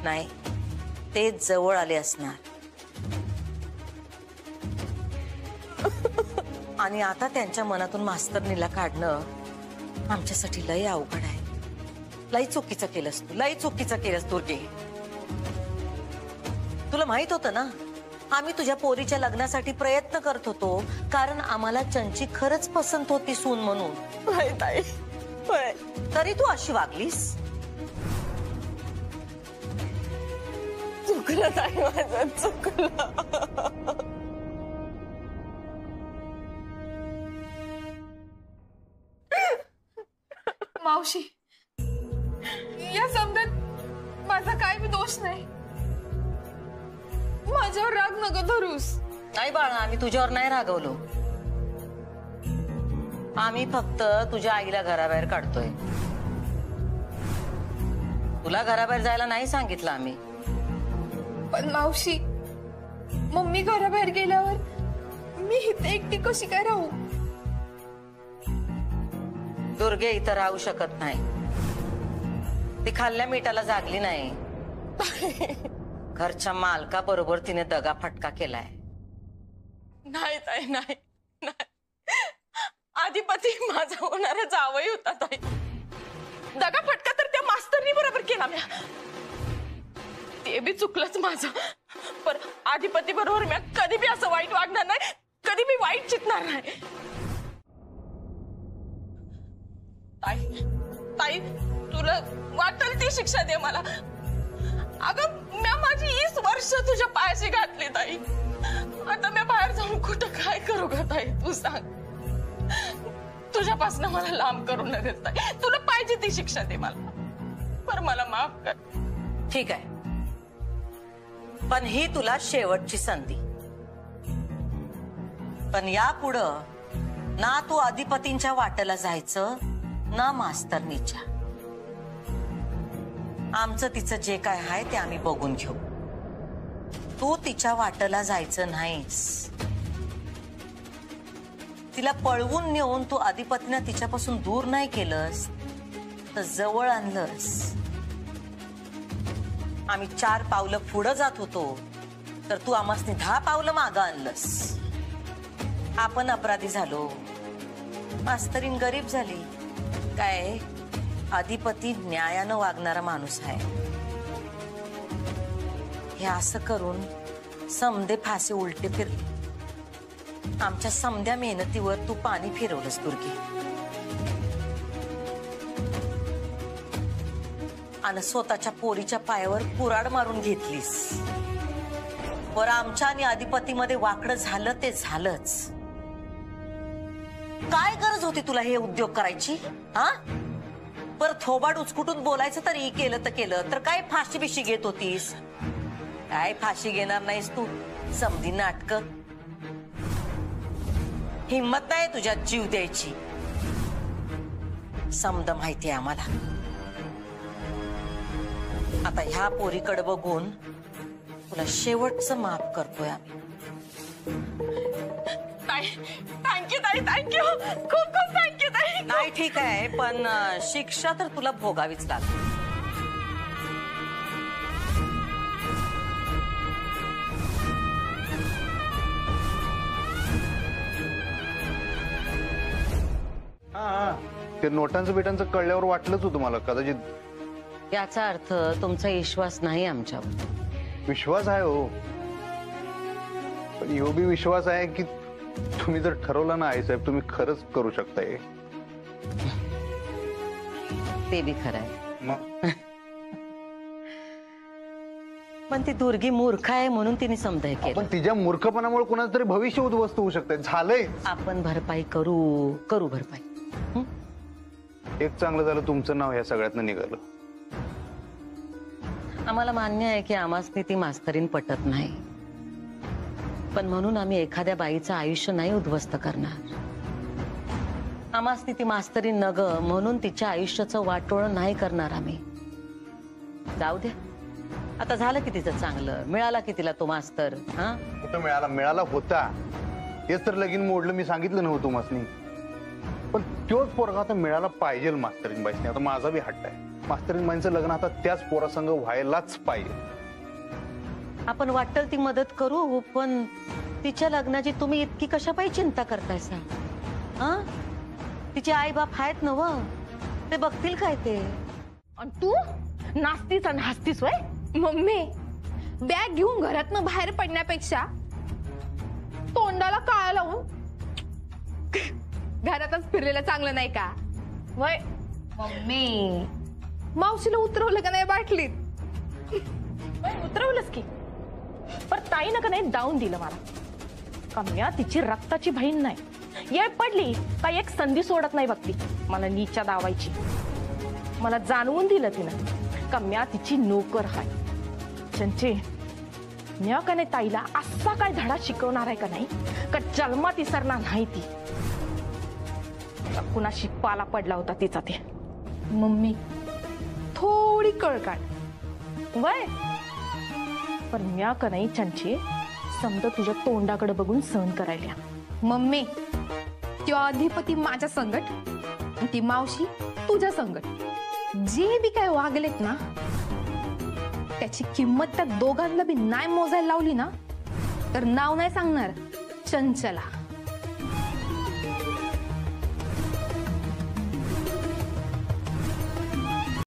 नाही, ते जवळ आले असणार. आणि आता त्यांच्या मनातून मास्तरणीला काढणं आमच्यासाठी लय अवघड आहे. लई चुकीचं केलंस तू, लई चुकीचं केलंस दुर्गे. तुला माहित होतं ना आम्ही तुझ्या पोरीच्या लग्नासाठी प्रयत्न करत होतो, कारण आम्हाला चंची खरंच पसंत होती सून म्हणून. तरी तू अशी वागलीस. चुकलं ताई, माझं चुकलं. मावशी, या समजात माझा काय बी दोष नाही. माझ्यावर राग नका धरूस. नाही बाळा, आम्ही तुझ्यावर नाही रागवलो. आम्ही फक्त तुझ्या आईला घराबाहेर काढतोय. तुला घराबाहेर जायला नाही सांगितलं आम्ही. पण मावशी, मम्मी घराबाहेर गेल्यावर मी इथे एकटी कशी काय राहू? दुर्गे इथं राहू शकत नाही. ती खाल्ल्या मिठाला जागली नाही. घरच्या मालका बरोबर तिने दगा फटका केलाय. नाही ताई, नाही. अधिपती माझा होणारा जावई होता ताई. दगा फटका तर त्या मास्तरनी बरोबर केला म्या. ते बी चुकलंच माझं. पण अधिपती बरोबर म्या कधी बी असं वाईट वागणार नाही, कधी बी वाईट चितणार नाही. ताई, तुला वाटेल ती शिक्षा दे मला. अगं म्या माझी 20 वर्ष तुझ्या पायाशी घातली ताई. आता मी बाहेर जाऊन कुठं काय करू ग ताई, तू सांग. तुझ्यापासून मला लांब करू नये ताई. तुला पाहिजे ती शिक्षा दे मला, पर मला माफ कर. ठीक आहे, पण ही तुला शेवटची संधी. पण यापुढं ना तू अधिपतींच्या वाटेला जायचं ना मास्तरनीच्या. आमचं तिचं जे काय आहे ते आम्ही बघून घेऊ. तू तिच्या वाटेला जायचं नाहीस. तिला पळवून नेऊन तू अधिपतीनं तिच्यापासून दूर नाही केलंस तर जवळ आणलंस. आम्ही 4 पावलं पुढं जात होतो तर तू आम्हासनी 10 पावलं मागं आणलंस. आपण अपराधी झालो, मास्तरीण गरीब झाली. काय अधिपती न्यायानं वागणारा माणूस आहे. हे असं करून समदे फासे उलटे फिरले. आमच्या समद्या मेहनतीवर तू पाणी फिरवलंस दुर्गे. आणि स्वतःच्या पोरीच्या पायावर कुऱ्हाड मारून घेतलीस. वर आमच्या आणि अधिपतीमध्ये वाकडं झालं ते झालंच. काय गरज होती तुला हे उद्योग करायची? हा, पर थोबाड उचकुटून बोलायचं तरी केलं तर काय फाशी बिशी घेत होतीस? काय फाशी घेणार नाहीस तू. समधी नाटक. हिम्मत नाही तुझ्यात जीव द्यायची. समद माहिती आहे आम्हाला. आता ह्या पोरीकडे बघून तुला शेवटचं माफ करतोय आम्ही. थँक्यू ताई, थँक्यू, खूप खूप थँक्यू ताई. नाही ठीक आहे, पण शिक्षा तर तुला भोगावीच लागेल. ते नोटांचं बिटांचं कळल्यावर वाटलंच होतं मला कदाचित. याचा अर्थ तुमचा विश्वास नाही आमच्यावर. विश्वास आहे हो, पण यो बी विश्वास आहे की तुम्ही जर ठरवलं ना आईसाहेब, तुम्ही खरंच करू शकताय. ते बी खरं आहे. पण ती दुर्गी मूर्ख आहे म्हणून तिने समजाय केलं. पण तिच्या मूर्खपणामुळे कोणाचं तरी भविष्य उद्ध्वस्त होऊ शकते. झालंय. आपण भरपाई करू भरपाई. एक चांगलं झालं तुमचं नाव या सगळ्यातनं निघालं. आम्हाला मान्य आहे की आम्हाला ती मास्तरीन पटत नाही, पण म्हणून आम्ही एखाद्या बाईचं आयुष्य नाही उद्ध्वस्त करणार. आम्हाला ती मास्तरीन नग म्हणून तिच्या आयुष्याचं वाटोळ नाही करणार आम्ही. जाऊ द्या, आता झालं की तिचं चांगलं, मिळाला की तिला तो मास्तर. हा कुठं मिळाला होता. तेच तर लगीन मोडलं, मी सांगितलं नव्हतं तुम्हाला. पण तोच पोरगा आता मिळाला पाहिजे मास्तरीन बाईसने. आता माझा बी हट्ट आहे, मास्तरीन बाईंचं लग्न आता त्याच पोरासंग व्हायलाच पाहिजे. आपण वाटेल ती मदत करू, पण तिच्या लग्नाची तुम्ही इतकी कशापायी चिंता करतायसा? हा, तिचे आई बाप आहेत ना व, ते बघतील काय ते. आणि तू नाचतीस आणि हसतीस वय? मम्मी, बॅग घेऊन घरातनं बाहेर पडण्यापेक्षा तोंडाला काळा लावून घरातच फिरलेलं चांगलं नाही का? वय मम्मी, मावशीला उतरवलं का नाही बाटलीत? उतरवलंच की, पर ताईनं का नाही दावून दिलं मला. कम्या तिची रक्ताची बहीण नाही, येळ पडली का एक संधी सोडत नाही बघ ती मला नीच्या दावायची. मला जाणवून दिलं तिनं, कम्या तिची नोकर हाय. चंचे, म्या का नाही ताईला असा काय धडा शिकवणार आहे का नाही का जन्मात इसरणार नाही ती. कुणाशी पाला पडला होता तिचा ते. मम्मी, थोडी कळ काढ. वय पण म्या का नाही चंचे समजा तुझ्या तोंडाकडे बघून सहन करायला. मम्मी, त्यो अधिपती माझ्या संगट आणि ती मावशी तुझ्या संगट. जे बी काय वागलेत ना, त्याची किंमत त्या दोघांना बी नाही मोजायला लावली ना, तर नाव नाही सांगणार चंचला.